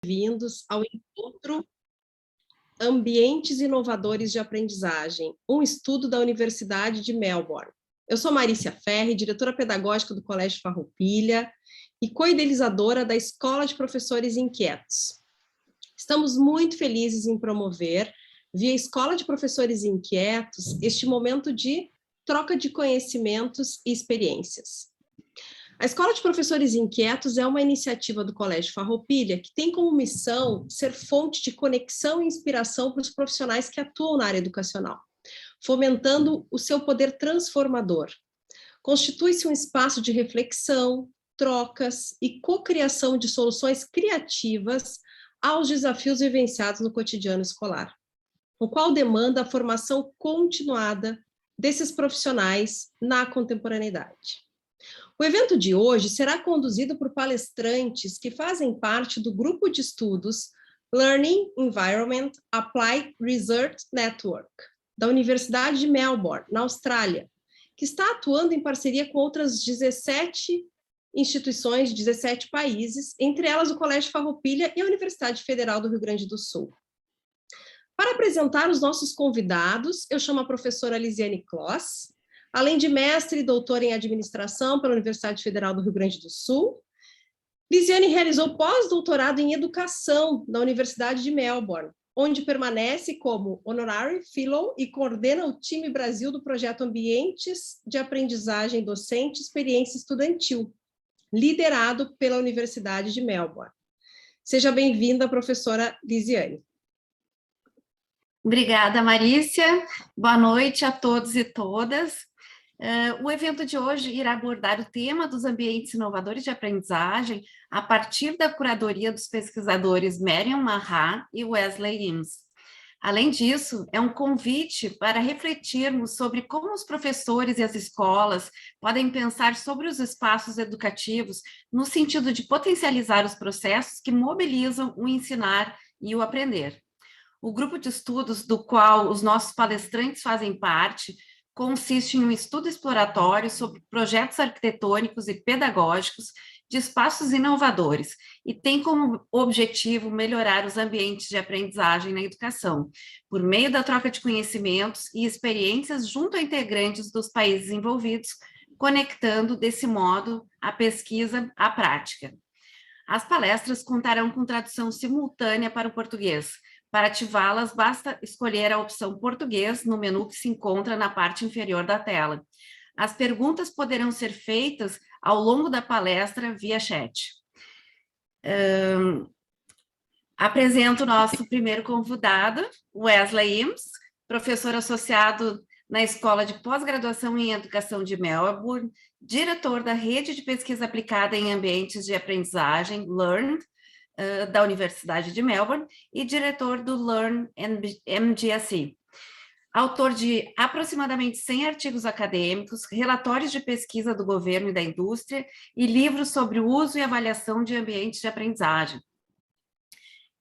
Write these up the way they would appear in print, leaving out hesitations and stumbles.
Bem-vindos ao encontro Ambientes inovadores de aprendizagem, um estudo da Universidade de Melbourne. Eu sou Marícia Ferri, diretora pedagógica do Colégio Farroupilha e co-idealizadora da Escola de Professores Inquietos. Estamos muito felizes em promover, via Escola de Professores Inquietos, este momento de troca de conhecimentos e experiências. A Escola de Professores Inquietos é uma iniciativa do Colégio Farroupilha que tem como missão ser fonte de conexão e inspiração para os profissionais que atuam na área educacional, fomentando o seu poder transformador. Constitui-se um espaço de reflexão, trocas e cocriação de soluções criativas aos desafios vivenciados no cotidiano escolar, o qual demanda a formação continuada desses profissionais na contemporaneidade. O evento de hoje será conduzido por palestrantes que fazem parte do grupo de estudos Learning Environment Applied Research Network, da Universidade de Melbourne, na Austrália, que está atuando em parceria com outras 17 instituições de 17 países, entre elas o Colégio Farroupilha e a Universidade Federal do Rio Grande do Sul. Para apresentar os nossos convidados, eu chamo a professora Lisiane Kloss. Além de mestre e doutora em administração pela Universidade Federal do Rio Grande do Sul, Lisiane realizou pós-doutorado em educação na Universidade de Melbourne, onde permanece como honorary fellow e coordena o time Brasil do projeto Ambientes de aprendizagem docente e experiência estudantil, liderado pela Universidade de Melbourne. Seja bem-vinda, professora Lisiane. Obrigada, Marícia. Boa noite a todos e todas. O evento de hoje irá abordar o tema dos ambientes inovadores de aprendizagem a partir da curadoria dos pesquisadores Marian Maha e Wesley Imes. Além disso, é um convite para refletirmos sobre como os professores e as escolas podem pensar sobre os espaços educativos no sentido de potencializar os processos que mobilizam o ensinar e o aprender. O grupo de estudos do qual os nossos palestrantes fazem parte consiste em um estudo exploratório sobre projetos arquitetônicos e pedagógicos de espaços inovadores e tem como objetivo melhorar os ambientes de aprendizagem na educação, por meio da troca de conhecimentos e experiências junto a integrantes dos países envolvidos, conectando, desse modo, a pesquisa à prática. As palestras contarão com tradução simultânea para o português. Para ativá-las, basta escolher a opção português no menu que se encontra na parte inferior da tela. As perguntas poderão ser feitas ao longo da palestra via chat. Apresento o nosso primeiro convidado, Wesley Imes, professor associado na Escola de Pós-Graduação em Educação de Melbourne, diretor da Rede de Pesquisa Aplicada em Ambientes de Aprendizagem, LEARN, da Universidade de Melbourne, e diretor do Learn MGSE. Autor de aproximadamente 100 artigos acadêmicos, relatórios de pesquisa do governo e da indústria e livros sobre o uso e avaliação de ambientes de aprendizagem.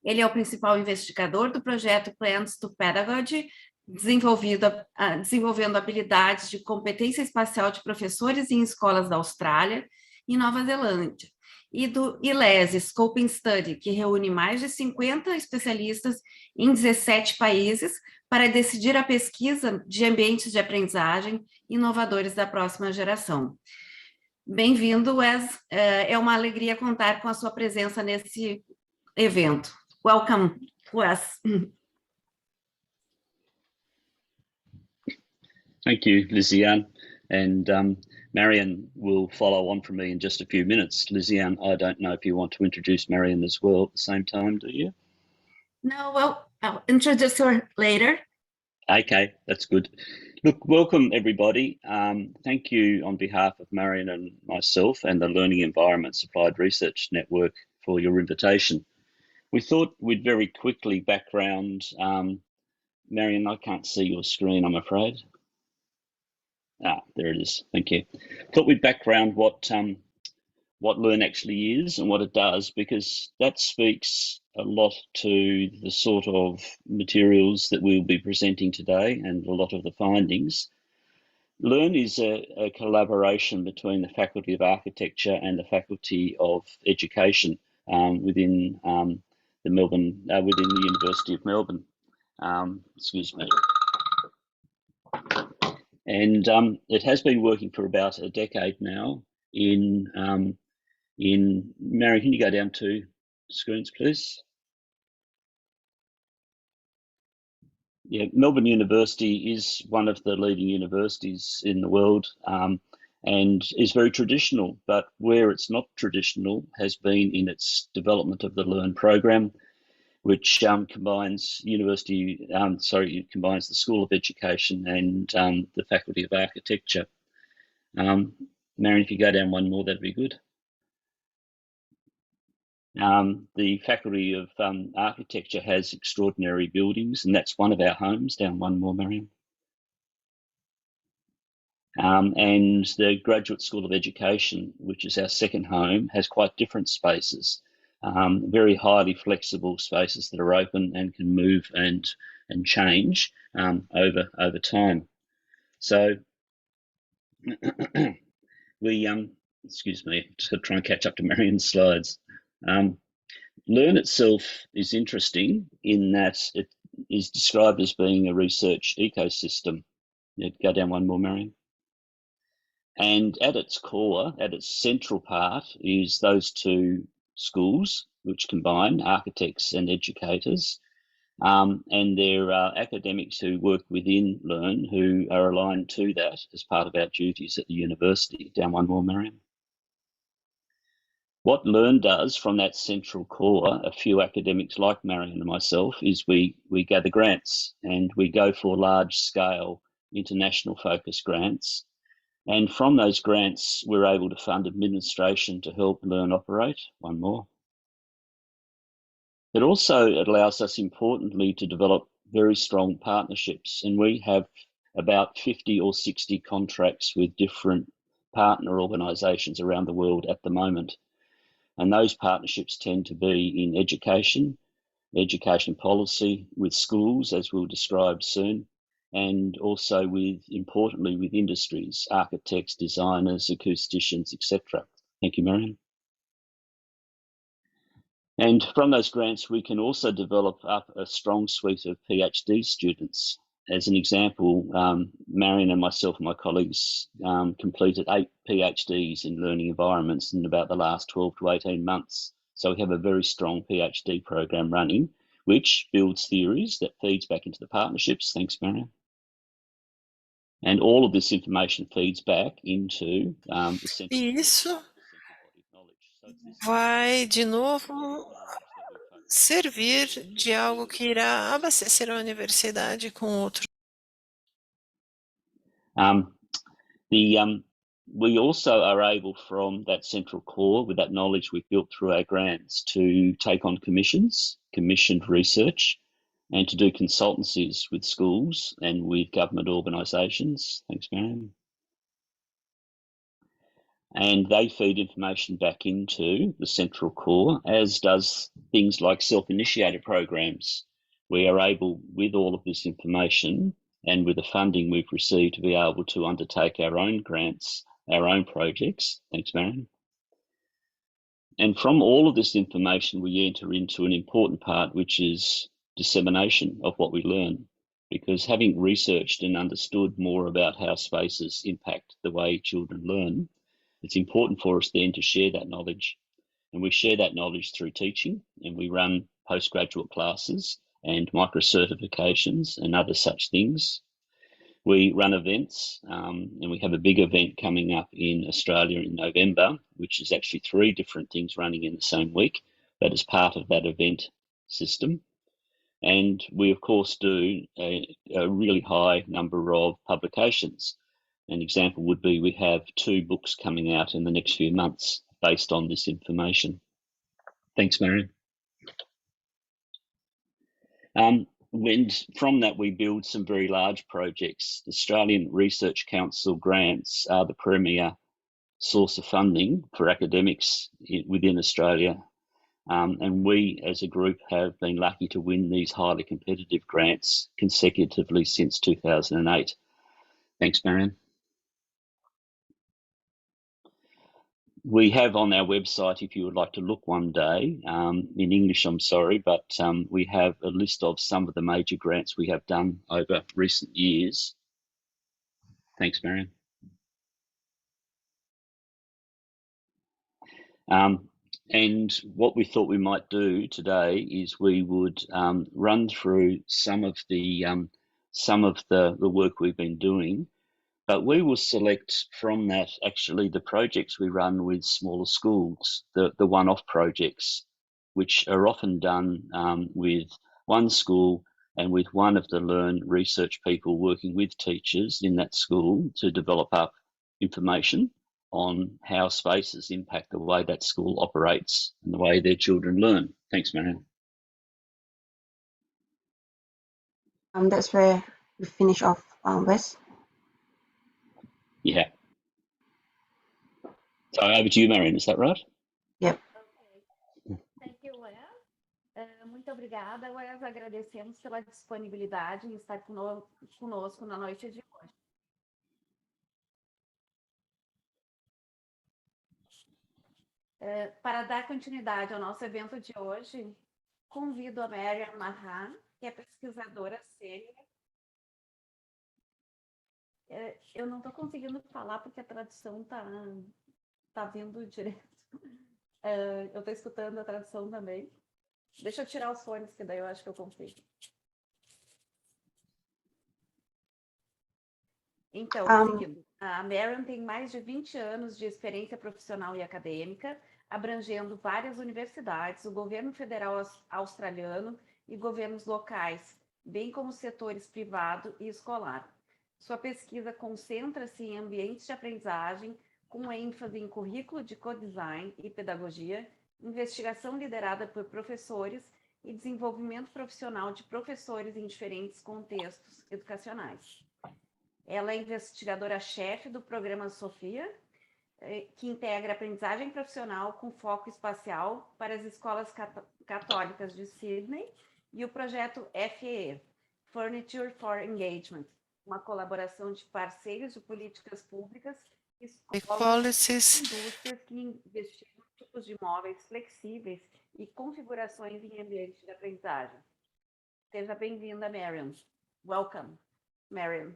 Ele é o principal investigador do projeto Plans to Pedagogy, desenvolvendo habilidades de competência espacial de professores em escolas da Austrália e Nova Zelândia, e do ILES, Scoping Study, que reúne mais de 50 especialistas em 17 países para decidir a pesquisa de ambientes de aprendizagem inovadores da próxima geração. Bem-vindo, Wes. É uma alegria contar com a sua presença nesse evento. Welcome, Wes. Thank you, Lisiane. And Marian will follow on from me in just a few minutes. Lisiane, I don't know if you want to introduce Marian as well at the same time, do you? No, well, I'll introduce her later. Okay, that's good. Look, welcome everybody. Thank you on behalf of Marian and myself and the Learning Environments Applied Research Network for your invitation. We thought we'd very quickly background, Marian, I can't see your screen, I'm afraid. There it is. Thank you. Thought we'd background what Learn actually is and what it does, because that speaks a lot to the sort of materials that we'll be presenting today and a lot of the findings. Learn is a collaboration between the Faculty of Architecture and the Faculty of Education within Melbourne, within the University of Melbourne. Excuse me. And it has been working for about a decade now. Marion, can you go down 2 screens, please? Yeah, Melbourne University is one of the leading universities in the world, and is very traditional, but where it's not traditional has been in its development of the Learn program, which combines combines the School of Education and the Faculty of Architecture. Marion, if you go down 1 more, that'd be good. The Faculty of Architecture has extraordinary buildings, and that's one of our homes. Down 1 more, Marion. And the Graduate School of Education, which is our second home, has quite different spaces, very highly flexible spaces that are open and can move and change over time. So we, excuse me, just got to try and catch up to Marion's slides. Learn itself is interesting in that it is described as being a research ecosystem. Go down 1 more, Marion. And at its core, at its central part, is those 2 schools, which combine architects and educators. And there are academics who work within Learn who are aligned to that as part of our duties at the university. Down 1 more, Marion. What Learn does from that central core, a few academics like Marion and myself, is we gather grants, and we go for large-scale international focus grants. And from those grants, we're able to fund administration to help Learn operate. 1 more. But also it allows us, importantly, to develop very strong partnerships. And we have about 50 or 60 contracts with different partner organisations around the world at the moment. And those partnerships tend to be in education policy, with schools, as we'll describe soon, and also importantly, with industries, architects, designers, acousticians, etc. Thank you, Marion. And from those grants, we can also develop up a strong suite of PhD students. As an example, Marion and myself and my colleagues completed 8 PhDs in learning environments in about the last 12 to 18 months. So we have a very strong PhD program running, which builds theories that feeds back into the partnerships. Thanks, Marion. And all of this information feeds back into the central Isso vai, de novo, servir de algo que irá abastecer a universidade com outros. We also are able, from that central core, with that knowledge we've built through our grants, to take on commissioned research, and to do consultancies with schools and with government organisations. Thanks, Marion. And they feed information back into the central core, as does things like self-initiated programs. We are able, with all of this information and with the funding we've received, to be able to undertake our own grants, our own projects. Thanks, Marion. And from all of this information, we enter into an important part, which is dissemination of what we learn. Because having researched and understood more about how spaces impact the way children learn, it's important for us then to share that knowledge. And we share that knowledge through teaching, and we run postgraduate classes and micro-certifications and other such things. We run events, and we have a big event coming up in Australia in November, which is actually 3 different things running in the same week, but as part of that event system. And we, of course, do a really high number of publications. An example would be we have 2 books coming out in the next few months based on this information. Thanks, Marion. From that, we build some very large projects. Australian Research Council grants are the premier source of funding for academics within Australia. And we, as a group, have been lucky to win these highly competitive grants consecutively since 2008. Thanks, Marion. We have on our website, if you would like to look one day, in English, I'm sorry, but we have a list of some of the major grants we have done over recent years. Thanks, Marion. And what we thought we might do today is we would run through some of the work we've been doing, but we will select from that actually the projects we run with smaller schools, the one-off projects, which are often done with one school and with one of the learn research people working with teachers in that school to develop up information on how spaces impact the way that school operates and the way their children learn. Thanks, Marianne. That's where we finish off, Wes. Yeah. So over to you, Marianne, is that right? Yep. Okay. Thank you, Wes. Muito obrigada, Wes. Agradecemos pela disponibilidade em estar conosco na noite de hoje. Para dar continuidade ao nosso evento de hoje, convido a Mariam Mahan, que é pesquisadora sênior. Eu não estou conseguindo falar porque a tradução tá vindo direto. Eu estou escutando a tradução também. Deixa eu tirar os fones, que daí eu acho que eu consigo. Então, seguindo, a Mariam tem mais de 20 anos de experiência profissional e acadêmica, abrangendo várias universidades, o governo federal australiano e governos locais, bem como setores privado e escolar. Sua pesquisa concentra-se em ambientes de aprendizagem, com ênfase em currículo de co-design e pedagogia, investigação liderada por professores e desenvolvimento profissional de professores em diferentes contextos educacionais. Ela é investigadora-chefe do programa Sofia, que integra aprendizagem profissional com foco espacial para as escolas católicas de Sydney, e o projeto FEE, Furniture for Engagement, uma colaboração de parceiros de políticas públicas e escolas e indústrias que investigam tipos de móveis flexíveis e configurações em ambiente de aprendizagem. Seja bem-vinda, Mariam. Welcome, Mariam.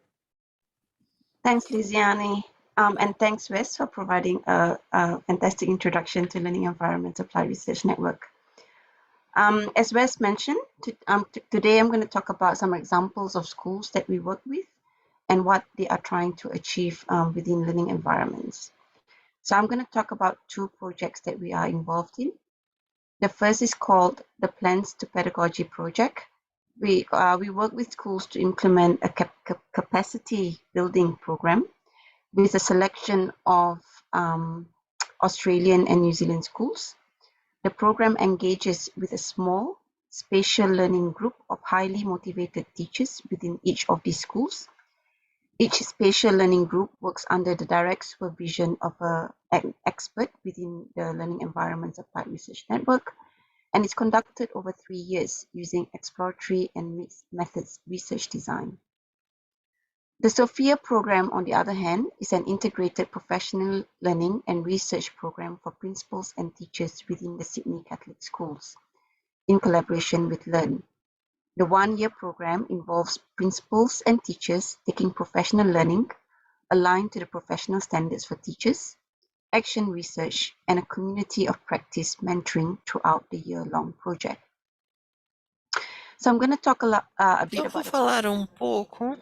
Thanks, Lisiane. And thanks, Wes, for providing a fantastic introduction to Learning Environment Applied Research Network. As Wes mentioned, today I'm going to talk about some examples of schools that we work with and what they are trying to achieve within learning environments. So I'm going to talk about two projects that we are involved in. The first is called the Plans to Pedagogy project. We work with schools to implement a capacity building program with a selection of Australian and New Zealand schools. The program engages with a small spatial learning group of highly motivated teachers within each of these schools. Each spatial learning group works under the direct supervision of an expert within the Learning Environments Applied Research Network, and it's conducted over 3 years using exploratory and mixed methods research design. The SOFIA program, on the other hand, is an integrated professional learning and research program for principals and teachers within the Sydney Catholic schools, in collaboration with Learn. The 1-year program involves principals and teachers taking professional learning aligned to the professional standards for teachers, action research, and a community of practice mentoring throughout the year-long project. So I'm going to talk a bit about... Vou falar pouco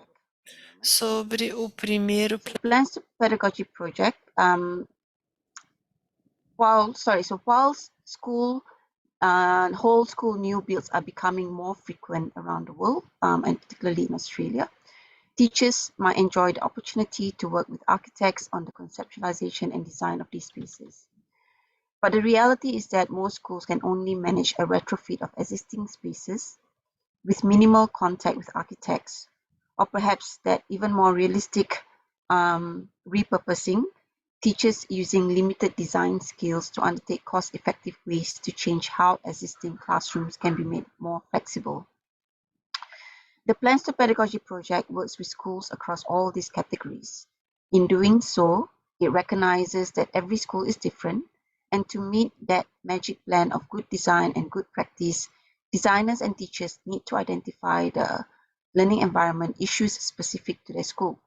sobre o primeiro Plans to Pedagogy project. While school whole school new builds are becoming more frequent around the world, and particularly in Australia, teachers might enjoy the opportunity to work with architects on the conceptualization and design of these spaces. But the reality is that most schools can only manage a retrofit of existing spaces with minimal contact with architects, or perhaps that even more realistic repurposing, teachers using limited design skills to undertake cost-effective ways to change how existing classrooms can be made more flexible. The Plans to Pedagogy project works with schools across all these categories. In doing so, It recognizes that every school is different, and to meet that magic blend of good design and good practice, designers and teachers need to identify the learning environment issues specific to their school.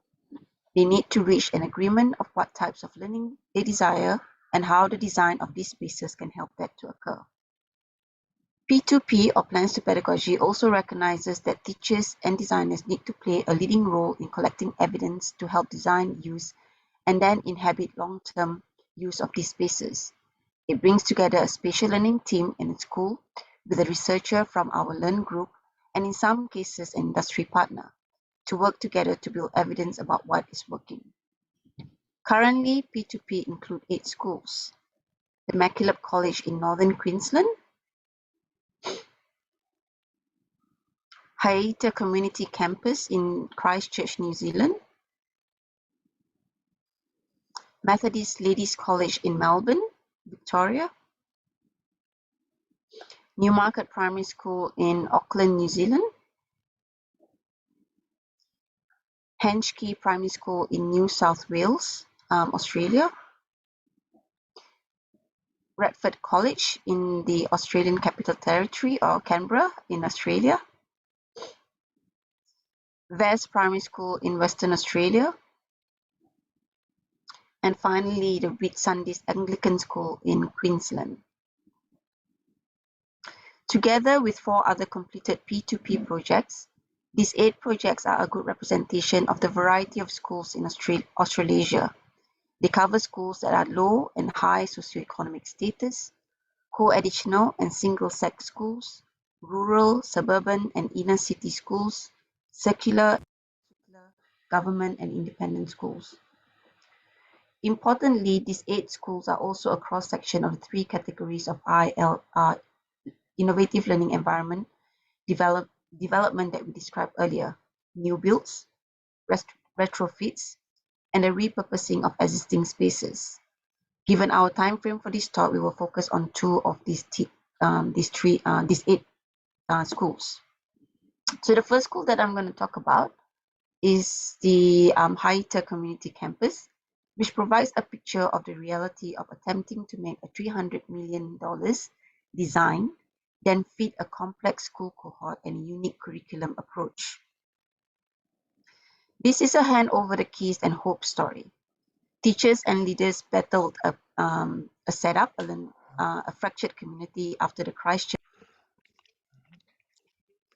They need to reach an agreement of what types of learning they desire and how the design of these spaces can help that to occur. P2P, or Plans to Pedagogy, also recognizes that teachers and designers need to play a leading role in collecting evidence to help design, use, and then inhabit long-term use of these spaces. It brings together a spatial learning team in a school with a researcher from our Learn group, and in some cases an industry partner, to work together to build evidence about what is working. Currently, P2P include 8 schools: the Mackillop College in Northern Queensland, Haita Community Campus in Christchurch, New Zealand, Methodist Ladies College in Melbourne, Victoria, Newmarket Primary School in Auckland, New Zealand, Henschke Primary School in New South Wales, Australia, Redford College in the Australian Capital Territory, or Canberra in Australia, Vaz Primary School in Western Australia, and finally the Whitsundays Anglican School in Queensland. Together with 4 other completed P2P projects, these 8 projects are a good representation of the variety of schools in Australasia. They cover schools that are low and high socioeconomic status, co-educational and single-sex schools, rural, suburban and inner city schools, secular, government and independent schools. Importantly, these 8 schools are also a cross-section of the 3 categories of innovative learning environment development that we described earlier: new builds, retrofits, and the repurposing of existing spaces. Given our time frame for this talk, we will focus on 2 of these 8 schools. So the first school that I'm going to talk about is the Haita Community Campus, which provides a picture of the reality of attempting to make a $300 million design, then fit a complex school cohort and a unique curriculum approach. This is a hand over the keys and hope story. Teachers and leaders battled a fractured community after the Christchurch.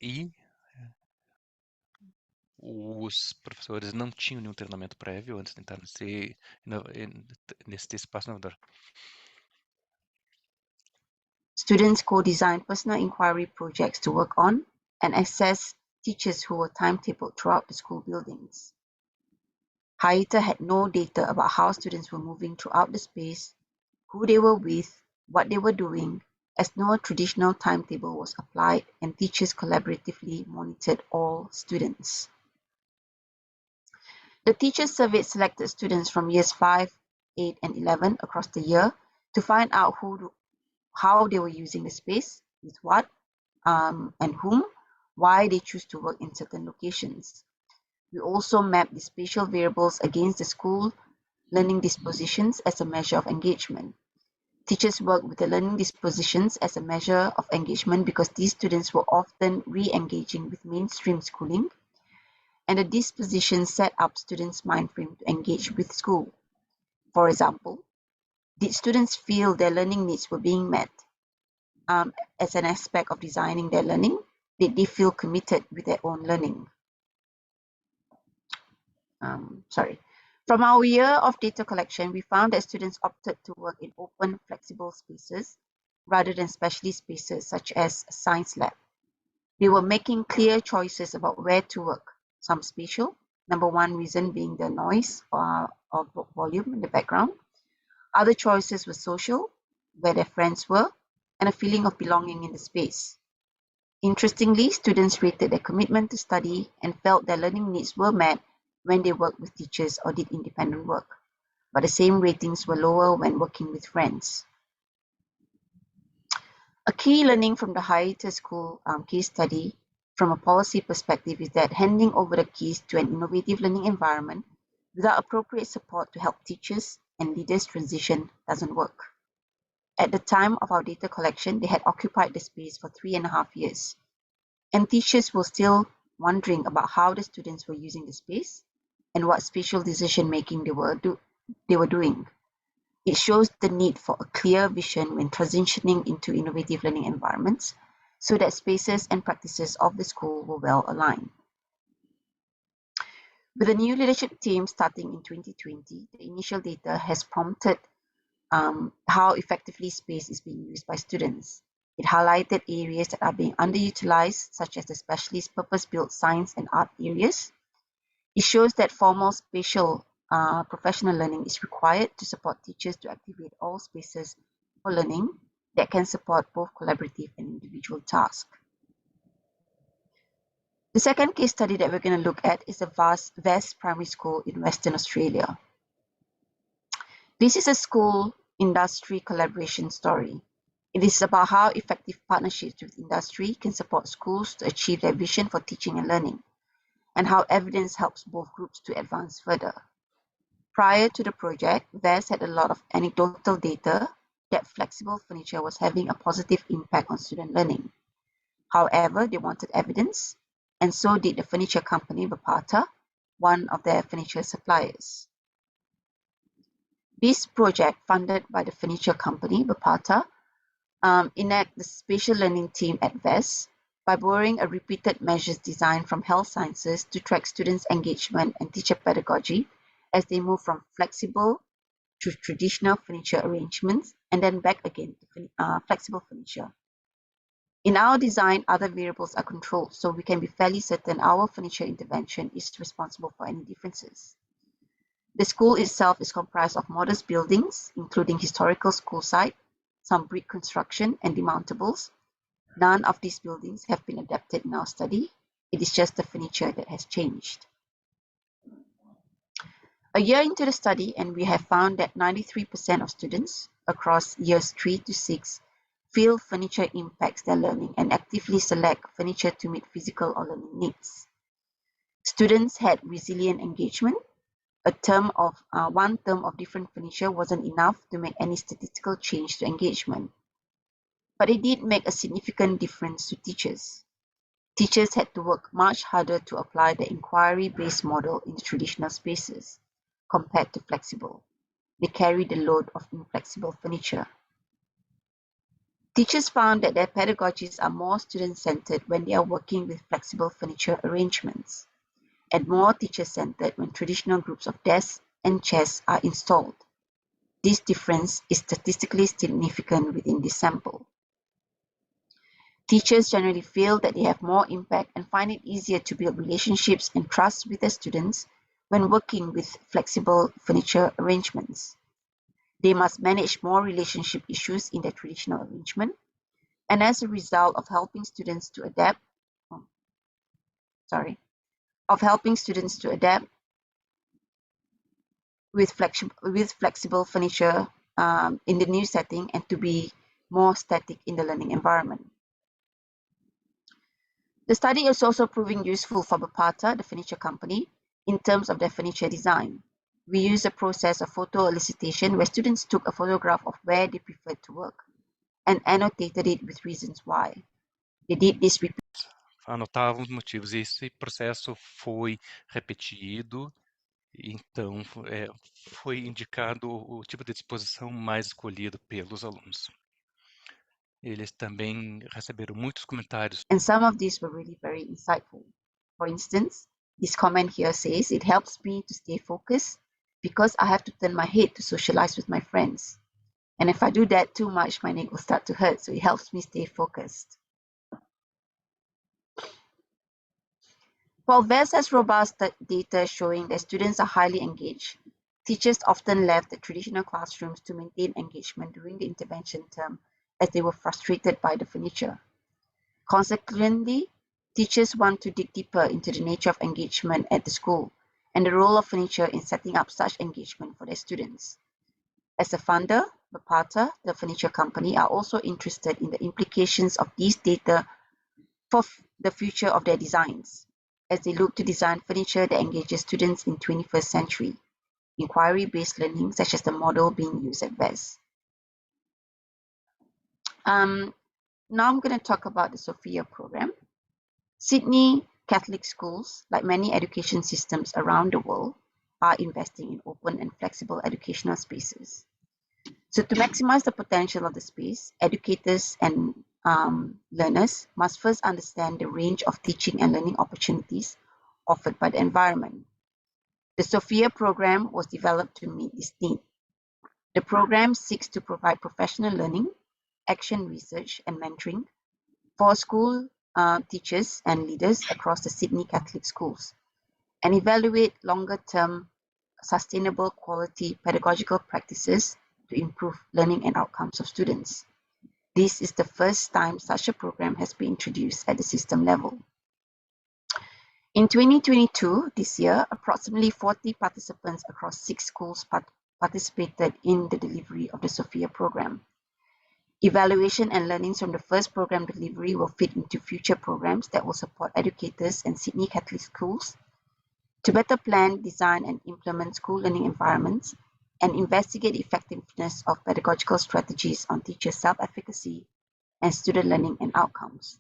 E os professores não tinham nenhum treinamento prévio antes de entrar nesse espaço inovador. Students co-designed personal inquiry projects to work on and assess teachers who were timetabled throughout the school buildings. Haita had no data about how students were moving throughout the space, who they were with, what they were doing, as no traditional timetable was applied, and teachers collaboratively monitored all students. The teachers surveyed selected students from years 5, 8, and 11 across the year to find out how they were using the space, with what, and whom, why they choose to work in certain locations. We also mapped the spatial variables against the school learning dispositions as a measure of engagement. Teachers work with the learning dispositions as a measure of engagement because these students were often re-engaging with mainstream schooling, and the dispositions set up students' mind frame to engage with school. For example, did students feel their learning needs were being met as an aspect of designing their learning? Did they feel committed with their own learning? From our year of data collection, we found that students opted to work in open, flexible spaces rather than specialist spaces such as a science lab. They were making clear choices about where to work, some spatial, number one reason being the noise or volume in the background. Other choices were social, where their friends were, and a feeling of belonging in the space. Interestingly, students rated their commitment to study and felt their learning needs were met when they worked with teachers or did independent work, but the same ratings were lower when working with friends. A key learning from the Haita School case study from a policy perspective is that handing over the keys to an innovative learning environment without appropriate support to help teachers, and leaders transition doesn't work. At the time of our data collection, they had occupied the space for 3.5 years, and teachers were still wondering about how the students were using the space and what spatial decision making they were doing. It shows the need for a clear vision when transitioning into innovative learning environments so that spaces and practices of the school were well aligned. With the new leadership team starting in 2020, the initial data has prompted how effectively space is being used by students. It highlighted areas that are being underutilized, such as the specialist purpose-built science and art areas. It shows that formal spatial professional learning is required to support teachers to activate all spaces for learning that can support both collaborative and individual tasks. The second case study that we're going to look at is the VES Primary School in Western Australia. This is a school industry collaboration story. It is about how effective partnerships with industry can support schools to achieve their vision for teaching and learning, and how evidence helps both groups to advance further. Prior to the project, VES had a lot of anecdotal data that flexible furniture was having a positive impact on student learning. However, they wanted evidence, and so did the furniture company Bapata, one of their furniture suppliers. This project, funded by the furniture company Bapata, enact the spatial learning team at VES by borrowing a repeated measures designed from health sciences to track students' engagement and teacher pedagogy as they move from flexible to traditional furniture arrangements and then back again to flexible furniture. In our design, other variables are controlled, so we can be fairly certain our furniture intervention is responsible for any differences. The school itself is comprised of modest buildings, including historical school site, some brick construction and demountables. None of these buildings have been adapted in our study. It is just the furniture that has changed. A year into the study, and we have found that 93% of students across years 3 to 6 feel furniture impacts their learning and actively select furniture to meet physical or learning needs. Students had resilient engagement. One term of different furniture wasn't enough to make any statistical change to engagement. But it did make a significant difference to teachers. Teachers had to work much harder to apply the inquiry-based model in the traditional spaces compared to flexible. They carry the load of inflexible furniture. Teachers found that their pedagogies are more student-centered when they are working with flexible furniture arrangements, and more teacher-centered when traditional groups of desks and chairs are installed. This difference is statistically significant within this sample. Teachers generally feel that they have more impact and find it easier to build relationships and trust with their students when working with flexible furniture arrangements. They must manage more relationship issues in their traditional arrangement, and as a result of helping students to adapt with flexible furniture in the new setting and to be more static in the learning environment. The study is also proving useful for Bapata, the furniture company, in terms of their furniture design. We used a process of photo elicitation where students took a photograph of where they preferred to work and annotated it with reasons why. They did this Anotavam os motivos. E esse processo foi repetido, então foi indicado o tipo de disposição mais escolhido pelos alunos. Eles também receberam muitos comentários. And some of these were really very insightful. For instance, this comment here says, "It helps me to stay focused because I have to turn my head to socialize with my friends. And if I do that too much, my neck will start to hurt, so it helps me stay focused." While VES has robust data showing that students are highly engaged, teachers often left the traditional classrooms to maintain engagement during the intervention term as they were frustrated by the furniture. Consequently, teachers want to dig deeper into the nature of engagement at the school and the role of furniture in setting up such engagement for their students. As a funder, Bapata, the furniture company, are also interested in the implications of these data for the future of their designs, as they look to design furniture that engages students in the 21st century. inquiry-based learning, such as the model being used at VES. Now I'm going to talk about the Sophia program. Sydney Catholic schools, like many education systems around the world, are investing in open and flexible educational spaces. So to maximize the potential of the space, educators and learners must first understand the range of teaching and learning opportunities offered by the environment. The Sophia program was developed to meet this need. The program seeks to provide professional learning, action research, and mentoring for school teachers and leaders across the Sydney Catholic schools, and evaluate longer-term sustainable quality pedagogical practices to improve learning and outcomes of students. This is the first time such a program has been introduced at the system level. In 2022, this year, approximately 40 participants across 6 schools participated in the delivery of the Sophia program. Evaluation and learnings from the first program delivery will fit into future programs that will support educators and Sydney Catholic schools to better plan, design, and implement school learning environments and investigate the effectiveness of pedagogical strategies on teacher self-efficacy and student learning and outcomes.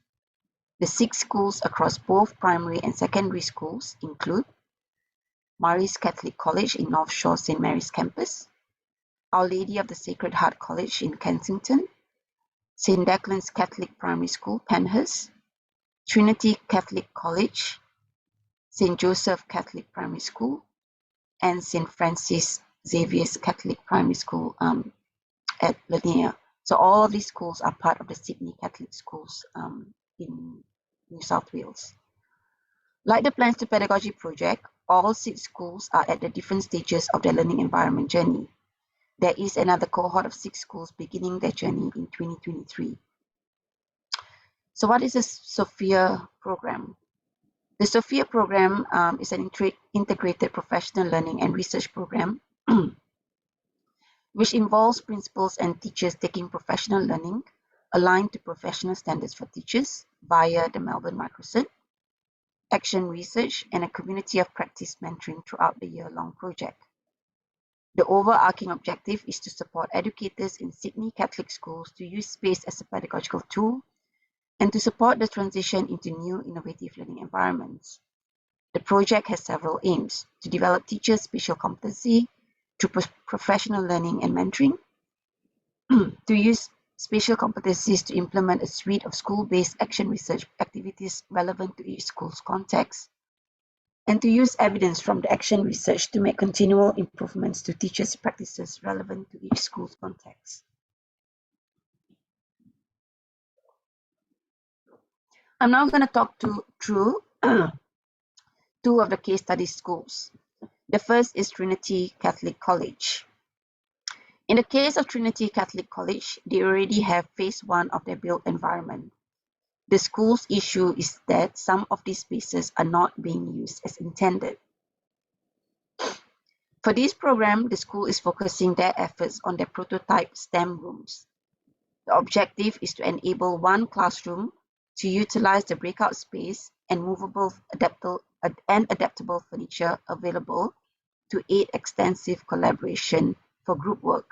The 6 schools across both primary and secondary schools include Mary's Catholic College in North Shore St. Mary's campus, Our Lady of the Sacred Heart College in Kensington, St. Declan's Catholic Primary School, Penhurst, Trinity Catholic College, St. Joseph Catholic Primary School, and St. Francis Xavier's Catholic Primary School at Lanier. So all of these schools are part of the Sydney Catholic schools in New South Wales. Like the Plans to Pedagogy project, all 6 schools are at the different stages of their learning environment journey. There is another cohort of 6 schools beginning their journey in 2023. So what is the Sophia program? The Sophia program is an integrated professional learning and research program which involves principals and teachers taking professional learning aligned to professional standards for teachers via the Melbourne Microcert, action research, and a community of practice mentoring throughout the year-long project. The overarching objective is to support educators in Sydney Catholic schools to use space as a pedagogical tool and to support the transition into new innovative learning environments. The project has several aims: to develop teachers' spatial competency through professional learning and mentoring, to use spatial competencies to implement a suite of school-based action research activities relevant to each school's context, and to use evidence from the action research to make continual improvements to teachers' practices relevant to each school's context. I'm now going to talk through 2 of the case study schools. The first is Trinity Catholic College. In the case of Trinity Catholic College, they already have phase 1 of their built environment. The school's issue is that some of these spaces are not being used as intended. For this program, the school is focusing their efforts on their prototype STEM rooms. The objective is to enable one classroom to utilize the breakout space and movable, adaptable furniture available to aid extensive collaboration for group work.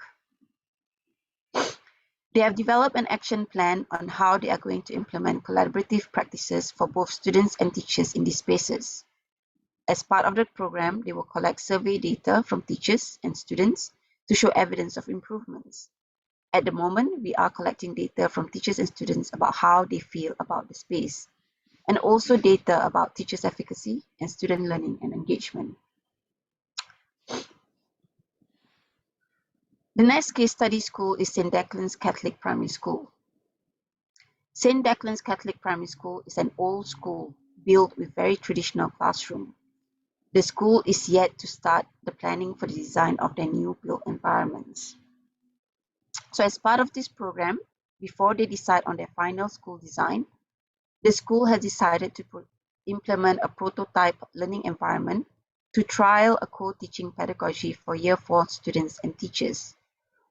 They have developed an action plan on how they are going to implement collaborative practices for both students and teachers in these spaces. As part of the program, they will collect survey data from teachers and students to show evidence of improvements. At the moment, we are collecting data from teachers and students about how they feel about the space, and also data about teachers' efficacy and student learning and engagement. The next case study school is St. Declan's Catholic Primary School. St. Declan's Catholic Primary School is an old school built with very traditional classroom. The school is yet to start the planning for the design of their new built environments. So as part of this program, before they decide on their final school design, the school has decided to implement a prototype learning environment to trial a co-teaching pedagogy for Year 4 students and teachers.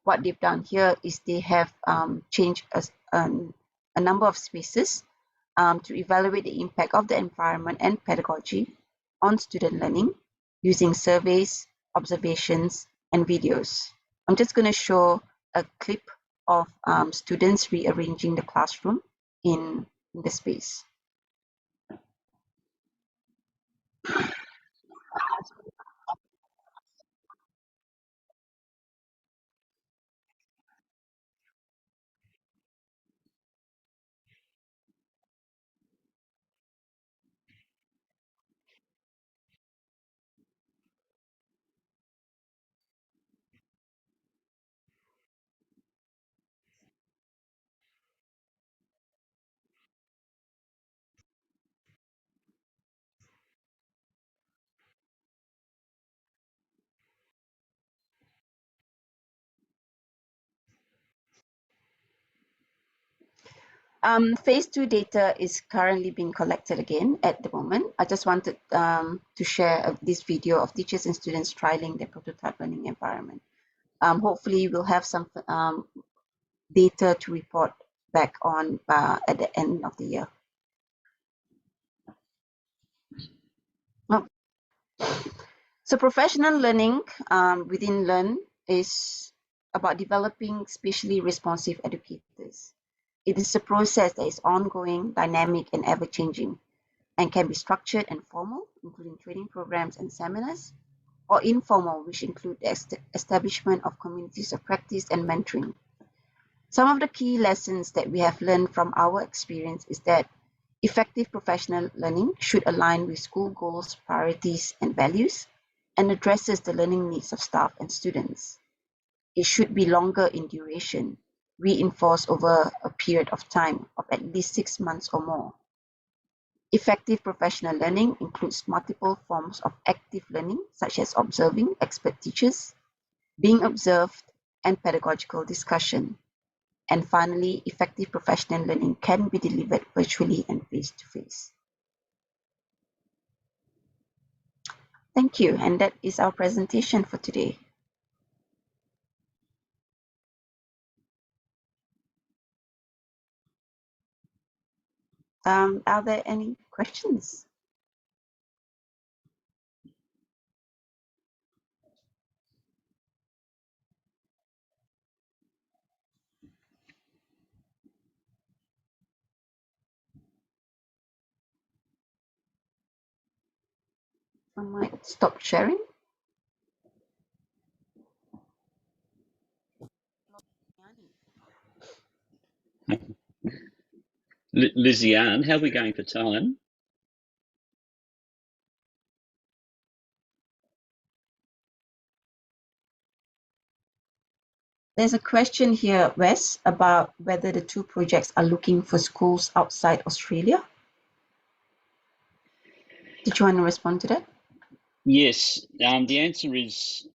What they've done here is they have changed a number of spaces to evaluate the impact of the environment and pedagogy on student learning using surveys, observations, and videos. I'm just going to show a clip of students rearranging the classroom in the space. Phase 2 data is currently being collected again at the moment. I just wanted to share this video of teachers and students trialing their prototype learning environment. Hopefully we'll have some data to report back on at the end of the year. Oh. So professional learning within Learn is about developing spatially responsive educators. It is a process that is ongoing, dynamic, and ever-changing, and can be structured and formal, including training programs and seminars, or informal, which include the establishment of communities of practice and mentoring. Some of the key lessons that we have learned from our experience is that effective professional learning should align with school goals, priorities, and values, and addresses the learning needs of staff and students. It should be longer in duration, reinforced over a period of time of at least 6 months or more. Effective professional learning includes multiple forms of active learning, such as observing expert teachers, being observed, and pedagogical discussion. And finally, effective professional learning can be delivered virtually and face-to-face. Thank you, and that is our presentation for today. Are there any questions? I might stop sharing. Lizzie-Anne, how are we going for time? There's a question here, Wes, about whether the 2 projects are looking for schools outside Australia. Did you want to respond to that? Yes, the answer is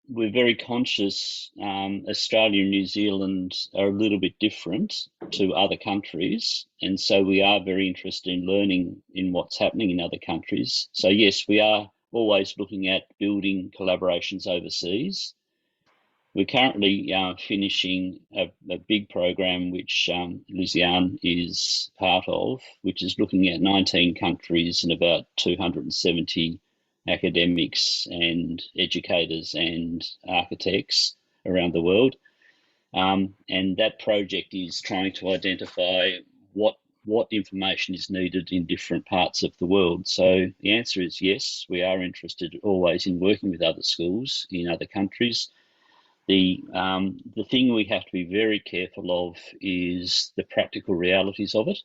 we're very conscious Australia and New Zealand are a little bit different to other countries, and so we are very interested in learning in what's happening in other countries. So yes, we are always looking at building collaborations overseas. We're currently finishing a big program which Lizzie-Anne is part of, which is looking at 19 countries and about 270 academics and educators and architects around the world. And that project is trying to identify what information is needed in different parts of the world. So the answer is yes, we are interested always in working with other schools in other countries. The thing we have to be very careful of is the practical realities of it.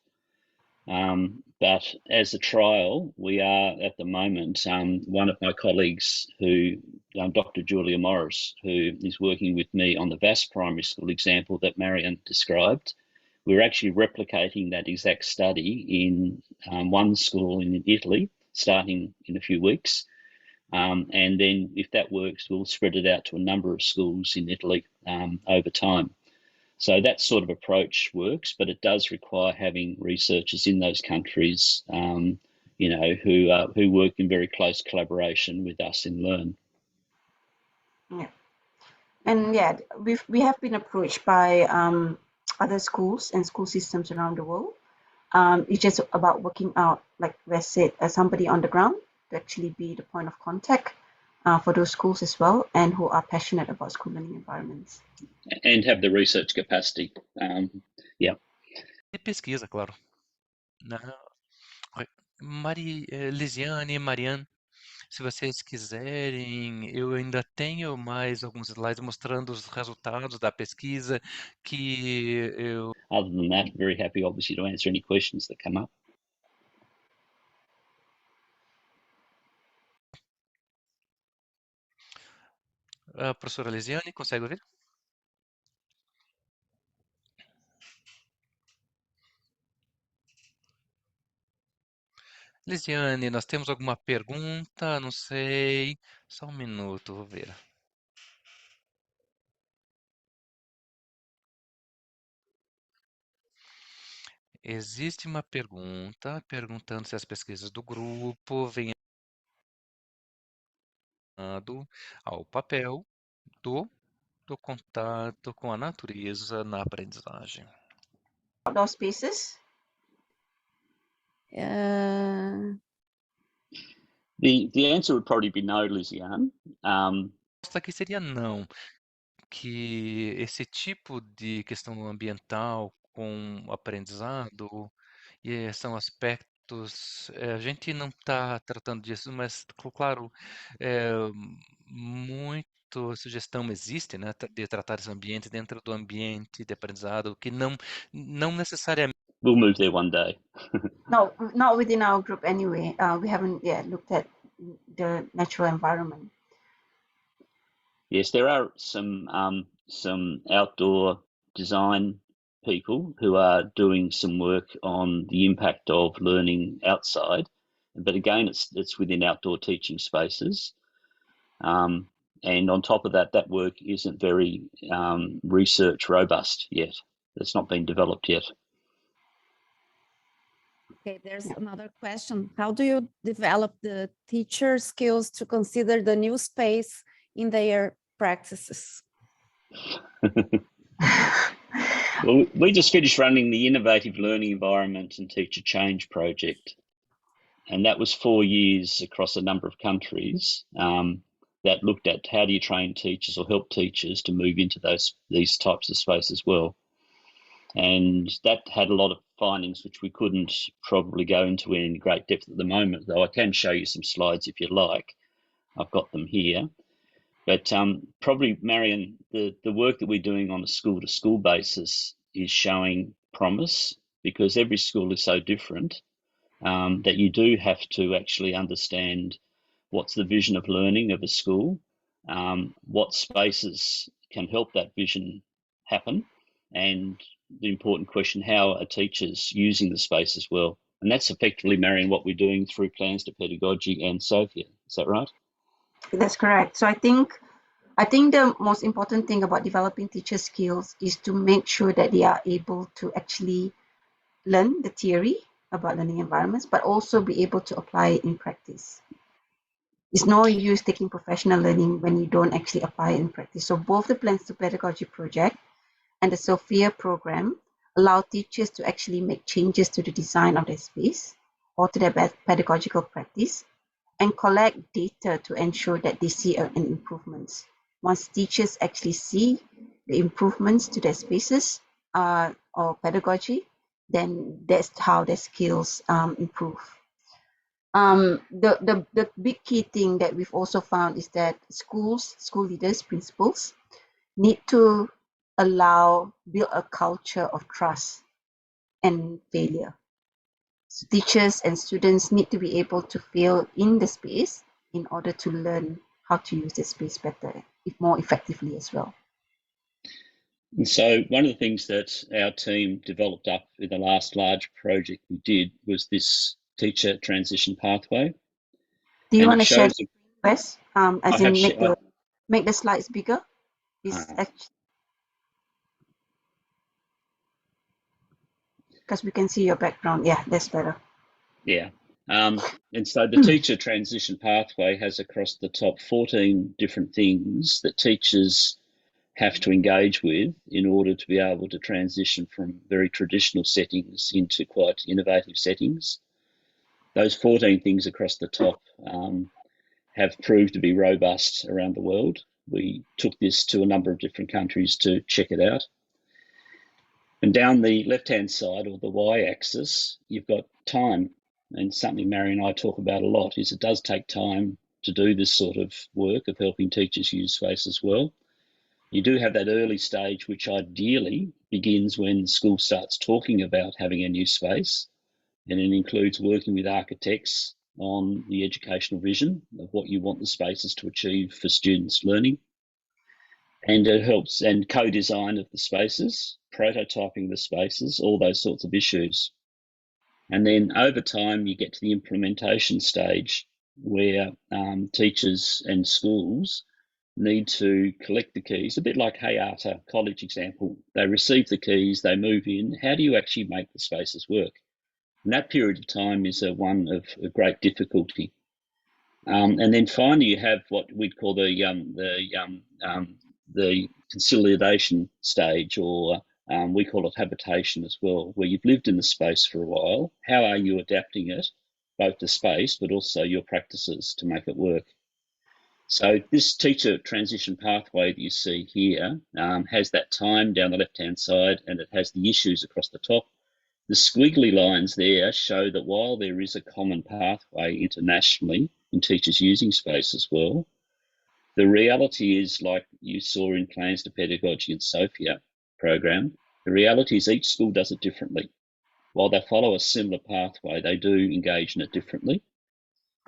But as a trial, we are at the moment, one of my colleagues Dr. Julia Morris, who is working with me on the VAS primary school example that Marianne described, we're actually replicating that exact study in one school in Italy, starting in a few weeks. And then if that works, we'll spread it out to a number of schools in Italy over time. So that sort of approach works, but it does require having researchers in those countries, who work in very close collaboration with us in Learn. Yeah, and yeah, we have been approached by other schools and school systems around the world. It's just about working out, like Wes said, as somebody on the ground to actually be the point of contact for those schools as well, and who are passionate about school learning environments. And have the research capacity. Yeah. E pesquisa, claro. Lisiane, Mariane, se vocês quiserem, eu ainda tenho mais alguns slides mostrando os resultados da pesquisa que eu... Other than that, very happy, obviously, to answer any questions that come up. A professora Lisiane, consegue ouvir? Lisiane, nós temos alguma pergunta? Não sei. Só um minuto, vou ver. Existe uma pergunta perguntando se as pesquisas do grupo vêm ao papel do contato com a natureza na aprendizagem. Outdoor spaces? The answer would probably be no, Lisiane. A resposta aqui seria não, que esse tipo de questão ambiental com aprendizado são aspectos, a gente não está tratando disso, mas, claro, muito sugestão existe, né, de tratar esse ambiente dentro do ambiente de aprendizado, que não necessariamente... We'll move there one day. No, not within our group anyway. We haven't yet looked at the natural environment. Yes, there are some outdoor design people who are doing some work on the impact of learning outside, but again, it's within outdoor teaching spaces. And on top of that, that work isn't very research robust yet. It's not been developed yet. Okay, there's another question. How do you develop the teacher skills to consider the new space in their practices? Well, we just finished running the Innovative Learning Environment and Teacher Change project. And that was 4 years across a number of countries that looked at how do you train teachers or help teachers to move into these types of space as well. And that had a lot of findings which we couldn't probably go into in great depth at the moment, though I can show you some slides if you like. I've got them here. But probably, Marion, the work that we're doing on a school-to-school basis is showing promise, because every school is so different that you do have to actually understand what's the vision of learning of a school, what spaces can help that vision happen, and the important question, how are teachers using the space as well? And that's effectively, Marion, what we're doing through Plans to Pedagogy and Sophia. Is that right? That's correct. So I think the most important thing about developing teacher skills is to make sure that they are able to actually learn the theory about learning environments, but also be able to apply it in practice. It's no use taking professional learning when you don't actually apply it in practice. So both the Plans to Pedagogy project and the Sophia program allow teachers to actually make changes to the design of their space or to their pedagogical practice and collect data to ensure that they see an improvement. Once teachers actually see the improvements to their spaces or pedagogy, then that's how their skills improve. The big key thing that we've also found is that school leaders, principals, need to build a culture of trust and failure. So teachers and students need to be able to feel in the space in order to learn how to use the space better, more effectively as well. And so one of the things that our team developed up in the last large project we did was this teacher transition pathway. Do you want to share the Wes? As in make the slides bigger? Because we can see your background. Yeah, that's better. Yeah. And so the teacher transition pathway has across the top 14 different things that teachers have to engage with in order to be able to transition from very traditional settings into quite innovative settings. Those 14 things across the top have proved to be robust around the world. We took this to a number of different countries to check it out. And down the left-hand side, or the y-axis, you've got time. And something Mary and I talk about a lot is it does take time to do this sort of work of helping teachers use spaces well. You do have that early stage, which ideally begins when the school starts talking about having a new space, and it includes working with architects on the educational vision of what you want the spaces to achieve for students' learning. And it helps, and co-design of the spaces, prototyping the spaces, all those sorts of issues. And then over time, you get to the implementation stage where teachers and schools need to collect the keys, a bit like Hayata College example. They receive the keys, they move in. How do you actually make the spaces work? And that period of time is one of great difficulty. And then finally, you have what we'd call the consolidation stage, or we call it habitation as well, where you've lived in the space for a while. How are you adapting it, both the space, but also your practices to make it work? So this teacher transition pathway that you see here has that time down the left-hand side, and it has the issues across the top. The squiggly lines there show that while there is a common pathway internationally in teachers using space as well, the reality is, like you saw in Plans to Pedagogy and Sophia program, the reality is each school does it differently. While they follow a similar pathway, they do engage in it differently.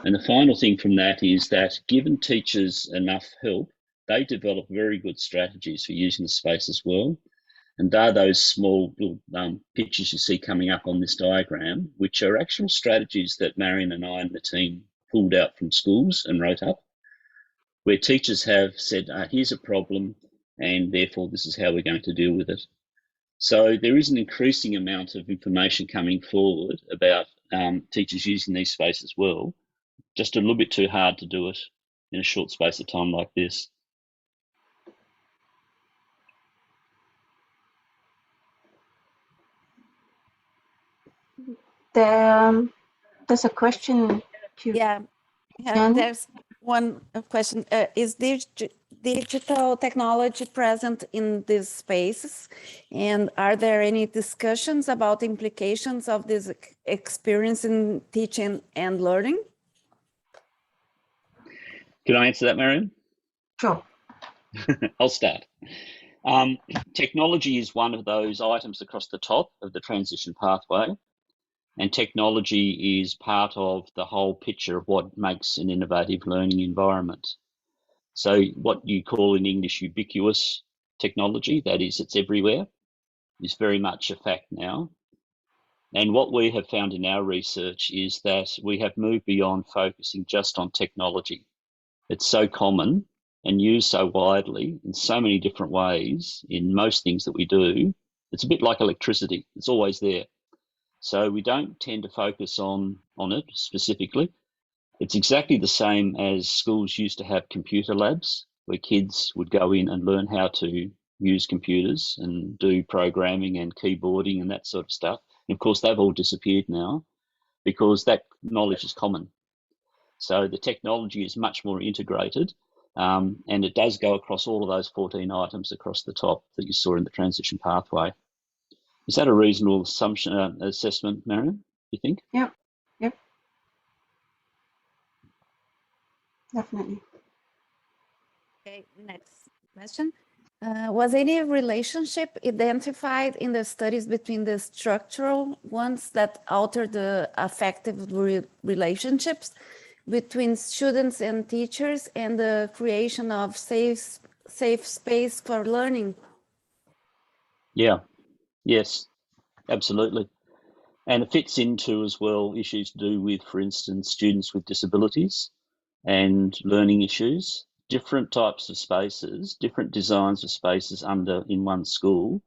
And the final thing from that is that given teachers enough help, they develop very good strategies for using the space as well. And they're those small little pictures you see coming up on this diagram, which are actual strategies that Marion and I and the team pulled out from schools and wrote up, where teachers have said, here's a problem, and therefore this is how we're going to deal with it. So there is an increasing amount of information coming forward about teachers using these spaces well, just a little bit too hard to do it in a short space of time like this. There's a question. Yeah, there's one question. Is digital technology present in these spaces? And are there any discussions about implications of this experience in teaching and learning? Can I answer that, Marion? Sure. I'll start. Technology is one of those items across the top of the transition pathway. And technology is part of the whole picture of what makes an innovative learning environment. So what you call in English ubiquitous technology, that is, it's everywhere, is very much a fact now. And what we have found in our research is that we have moved beyond focusing just on technology. It's so common and used so widely in so many different ways in most things that we do. It's a bit like electricity. It's always there. So we don't tend to focus on it specifically. It's exactly the same as schools used to have computer labs where kids would go in and learn how to use computers and do programming and keyboarding and that sort of stuff. And of course, they've all disappeared now because that knowledge is common. So the technology is much more integrated, and it does go across all of those 14 items across the top that you saw in the transition pathway. Is that a reasonable assumption, assessment, Marion, you think? Yep. Definitely. Okay, next question. Was any relationship identified in the studies between the structural ones that alter the affective relationships between students and teachers and the creation of safe space for learning? Yeah, yes, absolutely. And it fits into as well issues to do with, for instance, students with disabilities and learning issues. Different types of spaces, different designs of spaces in one school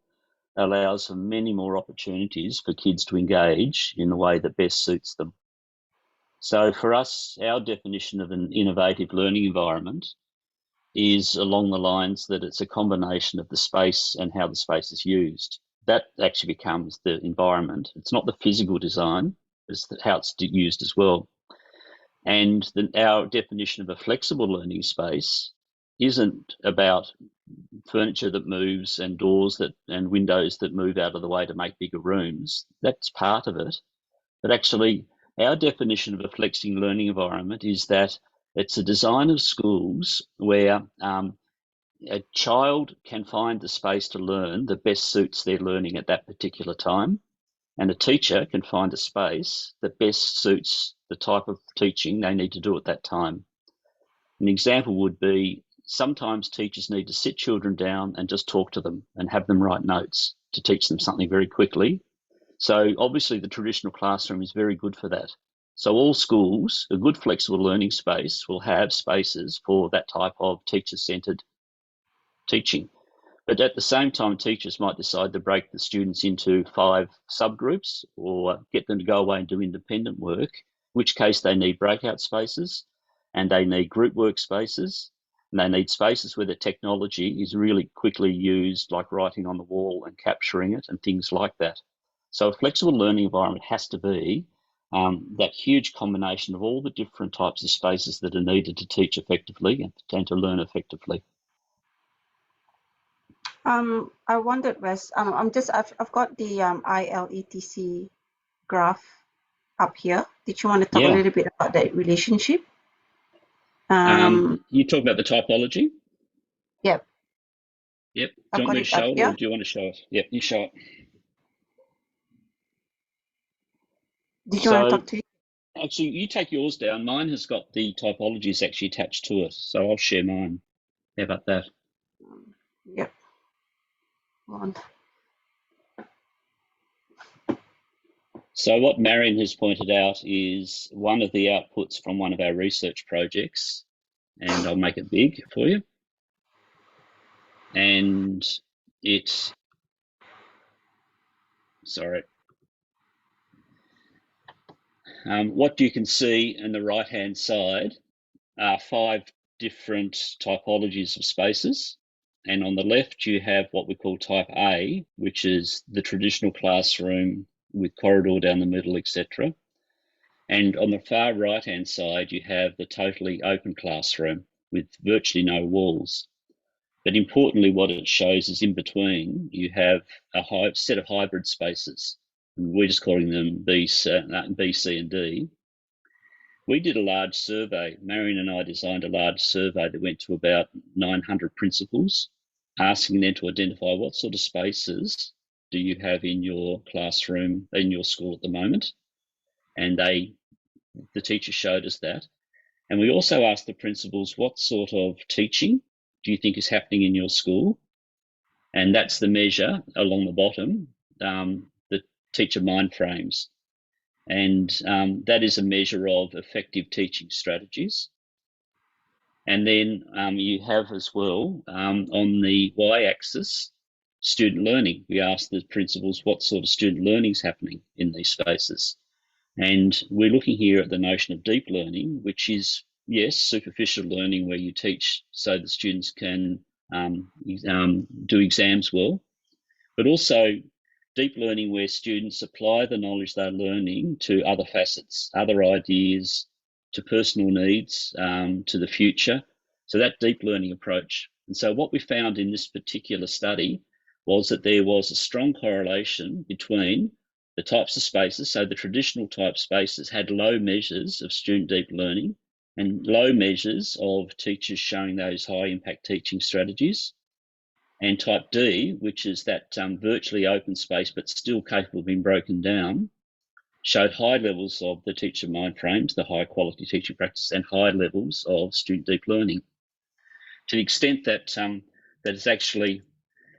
allows for many more opportunities for kids to engage in the way that best suits them. So for us, our definition of an innovative learning environment is along the lines that it's a combination of the space and how the space is used. That actually becomes the environment. It's not the physical design, it's how it's used as well. And our definition of a flexible learning space isn't about furniture that moves and doors and windows that move out of the way to make bigger rooms. That's part of it. But actually, our definition of a flexing learning environment is that it's a design of schools where a child can find the space to learn that best suits their learning at that particular time, and a teacher can find a space that best suits the type of teaching they need to do at that time. An example would be sometimes teachers need to sit children down and just talk to them and have them write notes to teach them something very quickly. So obviously the traditional classroom is very good for that. So all schools, a good flexible learning space, will have spaces for that type of teacher-centred teaching. But at the same time, teachers might decide to break the students into 5 subgroups or get them to go away and do independent work, in which case they need breakout spaces and they need group workspaces, and they need spaces where the technology is really quickly used, like writing on the wall and capturing it and things like that. So a flexible learning environment has to be that huge combination of all the different types of spaces that are needed to teach effectively and to learn effectively. I wondered, Wes, I've got the ILETC graph up here. Did you want to talk a little bit about that relationship? You talk about the typology? Yep. Yep. Do you want me to show it, or do you want to show it? Yep, you show it. Did you want to talk to it? Actually, you take yours down. Mine has got the typologies actually attached to it, so I'll share mine. How about that? Yep. So what Marion has pointed out is one of the outputs from one of our research projects, and I'll make it big for you. And it's, sorry. What you can see in the right-hand side are 5 different typologies of spaces. And on the left, you have what we call type A, which is the traditional classroom with corridor down the middle, etc. And on the far right-hand side, you have the totally open classroom with virtually no walls. But importantly, what it shows is in between, you have a set of hybrid spaces. We're just calling them B, C, and D. We did a large survey. Marion and I designed a large survey that went to about 900 principals, asking them to identify what sort of spaces do you have in your classroom, in your school at the moment. And the teacher showed us that. And we also asked the principals, what sort of teaching do you think is happening in your school? And that's the measure along the bottom, the teacher mind frames. And that is a measure of effective teaching strategies. And then you have as well, on the y-axis, student learning. We asked the principals what sort of student learning is happening in these spaces. And we're looking here at the notion of deep learning, which is, yes, superficial learning where you teach so the students can do exams well, but also deep learning where students apply the knowledge they're learning to other facets, other ideas, to personal needs, to the future. So that deep learning approach. And so what we found in this particular study was that there was a strong correlation between the types of spaces. So the traditional type spaces had low measures of student deep learning and low measures of teachers showing those high impact teaching strategies. And type D, which is that virtually open space but still capable of being broken down, showed high levels of the teacher mind frames, the high quality teaching practice, and high levels of student deep learning. To the extent that that it's actually,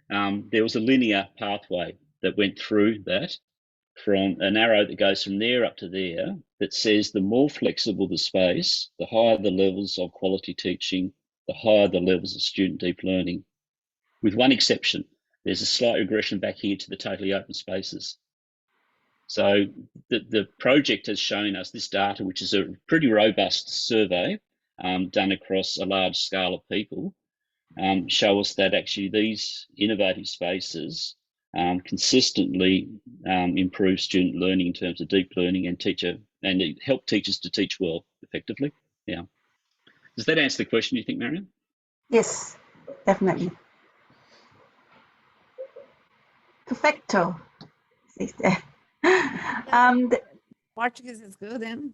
there was a linear pathway that went through that, from an arrow that goes from there up to there, that says the more flexible the space, the higher the levels of quality teaching, the higher the levels of student deep learning. With one exception, there's a slight regression back here to the totally open spaces. So the project has shown us this data, which is a pretty robust survey done across a large scale of people, show us that actually these innovative spaces consistently improve student learning in terms of deep learning and help teachers to teach well effectively. Yeah. Does that answer the question, you think, Marion? Yes, definitely. Perfecto. Says there. Portuguese is good, and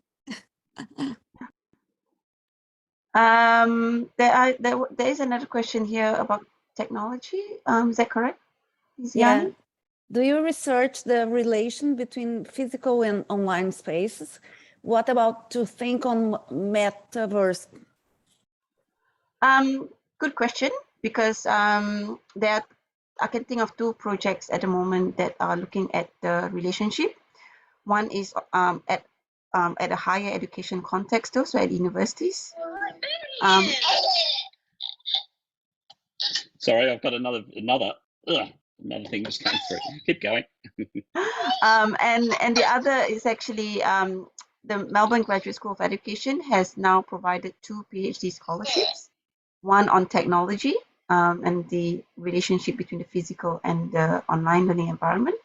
there is another question here about technology. Is that correct, yeah. Ziani? Do you research the relation between physical and online spaces? What about to think on metaverse? Good question, because I can think of two projects at the moment that are looking at the relationship. One is at a higher education context, though, so at universities. Sorry, I've got another thing just came through. Keep going. And the other is actually the Melbourne Graduate School of Education has now provided 2 PhD scholarships, one on technology and the relationship between the physical and the online learning environment,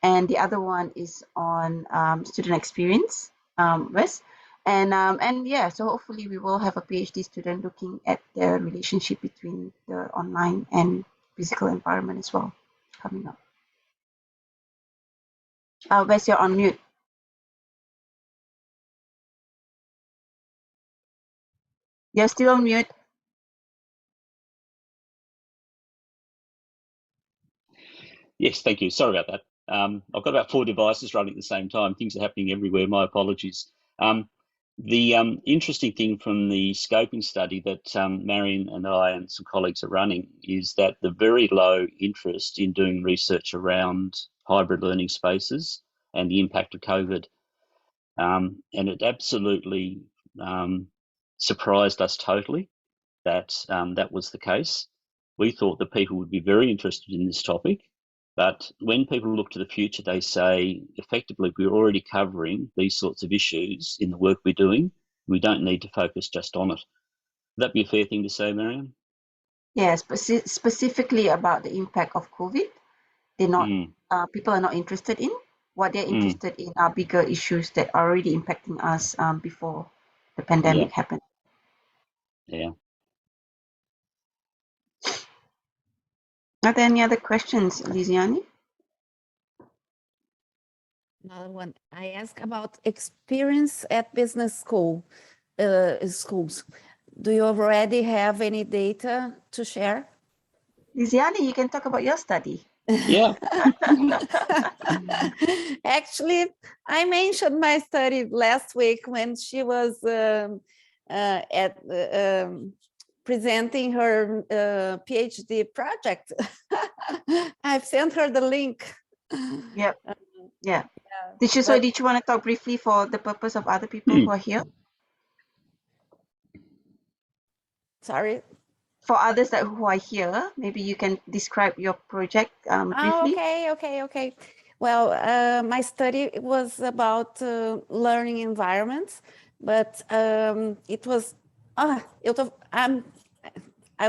and the other one is on student experience, Wes. And yeah, so hopefully we will have a PhD student looking at the relationship between the online and physical environment as well coming up. Wes, you're on mute. You're still on mute. Yes, thank you. Sorry about that. I've got about 4 devices running at the same time. Things are happening everywhere. My apologies. The interesting thing from the scoping study that Marion and I and some colleagues are running is that the very low interest in doing research around hybrid learning spaces and the impact of COVID. And it absolutely surprised us totally that that was the case. We thought that people would be very interested in this topic, but when people look to the future, they say, effectively, we're already covering these sorts of issues in the work we're doing. We don't need to focus just on it. Would that be a fair thing to say, Mariam? Yes, specifically about the impact of COVID, they're not. People are not interested in. What they're interested in are bigger issues that are already impacting us before the pandemic happened. Yeah. Are there any other questions, Liziani? Another one. I ask about experience at business schools. Do you already have any data to share? Liziani, you can talk about your study. Yeah. Actually, I mentioned my study last week when she was presenting her PhD project. I've sent her the link. Yep. Yeah. Did you want to talk briefly for the purpose of other people who are here? Sorry. For others who are here, maybe you can describe your project briefly. Okay. Well, my study was about learning environments, but it was. I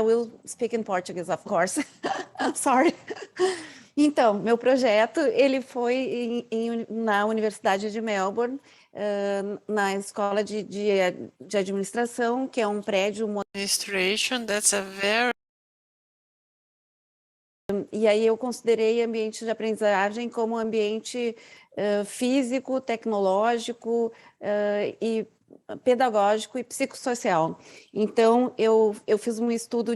will speak in Portuguese, of course. Sorry. Então, meu projeto ele foi na Universidade de Melbourne, na escola de administração, que é um prédio. Administration, that's a very. E aí eu considerei ambiente de aprendizagem como ambiente físico, tecnológico e pedagógico e psicossocial. Então, eu fiz um estudo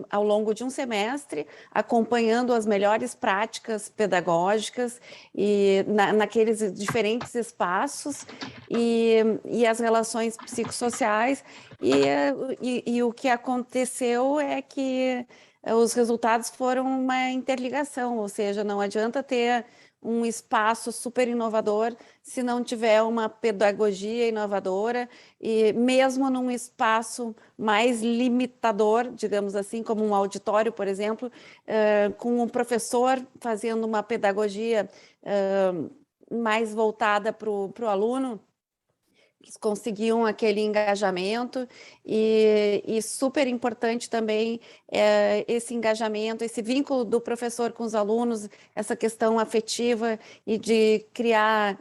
ao longo de um semestre, acompanhando as melhores práticas pedagógicas e naqueles diferentes espaços e as relações psicossociais. E o que aconteceu é que os resultados foram uma interligação, ou seja, não adianta ter um espaço super inovador se não tiver uma pedagogia inovadora, e mesmo num espaço mais limitador, digamos assim, como um auditório, por exemplo, com um professor fazendo uma pedagogia mais voltada para o aluno, conseguiam aquele engajamento e super importante também esse engajamento, esse vínculo do professor com os alunos, essa questão afetiva e de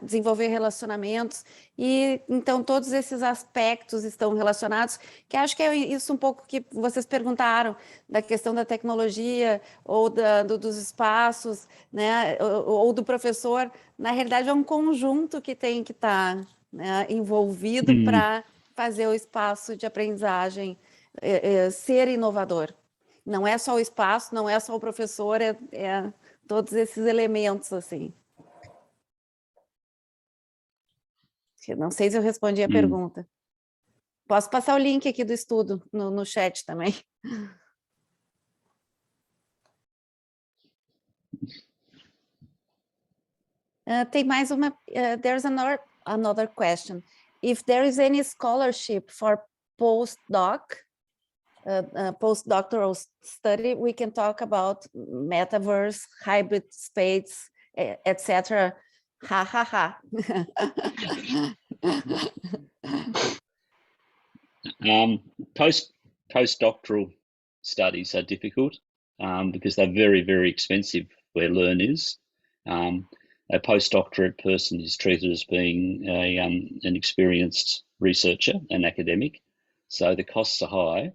desenvolver relacionamentos, e então todos esses aspectos estão relacionados, que acho que é isso um pouco que vocês perguntaram, da questão da tecnologia ou dos espaços, né, ou do professor. Na realidade é um conjunto que tem que estar envolvido para fazer o espaço de aprendizagem ser inovador. Não é só o espaço, não é só o professor, é todos esses elementos, assim. Não sei se eu respondi a pergunta. Posso passar o link aqui do estudo no chat também. Tem mais uma. There's another question. If there is any scholarship for postdoctoral study, we can talk about metaverse, hybrid space, etc. Ha ha ha. Postdoctoral studies are difficult because they're very, very expensive where learn is. A postdoctorate person is treated as being an experienced researcher, an academic, so the costs are high,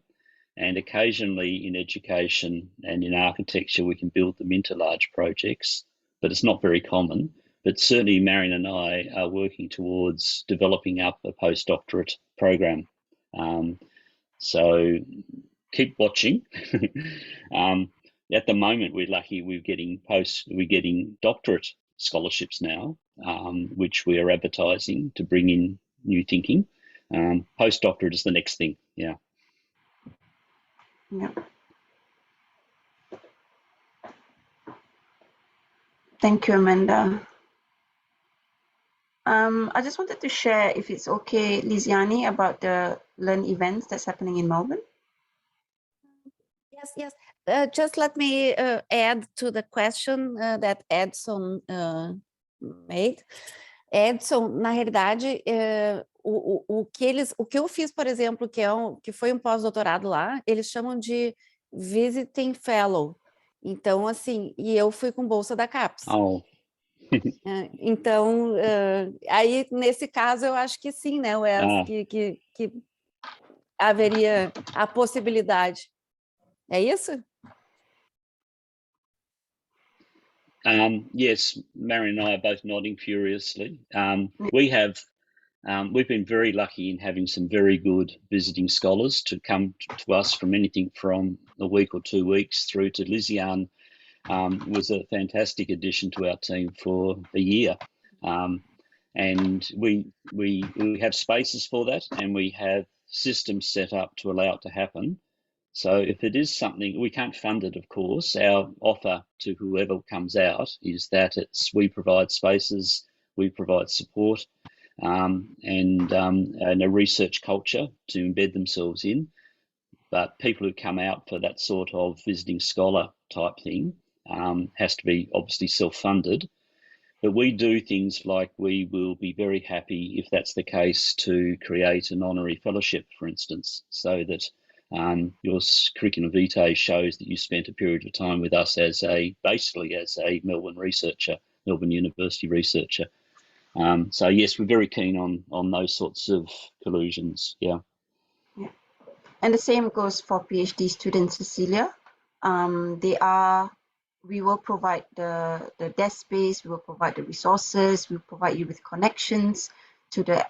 and occasionally in education and in architecture we can build them into large projects, but it's not very common. But certainly Marion and I are working towards developing up a postdoctorate program. So keep watching. At the moment we're lucky we're getting doctorate scholarships now, which we are advertising to bring in new thinking. Postdoctorate is the next thing. Yeah. Thank you, Amanda. I just wanted to share, if it's okay, Liziani, about the Learn events that's happening in Melbourne. Yes. Just let me add to the question that Edson made. Edson, na realidade, o que eu fiz, por exemplo, que foi um pós-doutorado lá, eles chamam de Visiting Fellow. Então, assim, e eu fui com bolsa da CAPES. Oh. Então, aí, nesse caso, eu acho que sim, né, Wes, que haveria a possibilidade. É isso? Yes, Marion and I are both nodding furiously. We've been very lucky in having some very good visiting scholars to come to us from anything from a week or 2 weeks through to Liziane. Was a fantastic addition to our team for a year. And we have spaces for that, and we have systems set up to allow it to happen. So if it is something, we can't fund it, of course. Our offer to whoever comes out is that we provide spaces, we provide support, and a research culture to embed themselves in. But people who come out for that sort of visiting scholar type thing has to be obviously self-funded. But we do things like we will be very happy, if that's the case, to create an honorary fellowship, for instance, so that your curriculum vitae shows that you spent a period of time with us basically as a Melbourne researcher, Melbourne University researcher. So yes, we're very keen on those sorts of collusions. Yeah. And the same goes for PhD students, Cecilia. We will provide the desk space, we will provide the resources, we will provide you with connections to the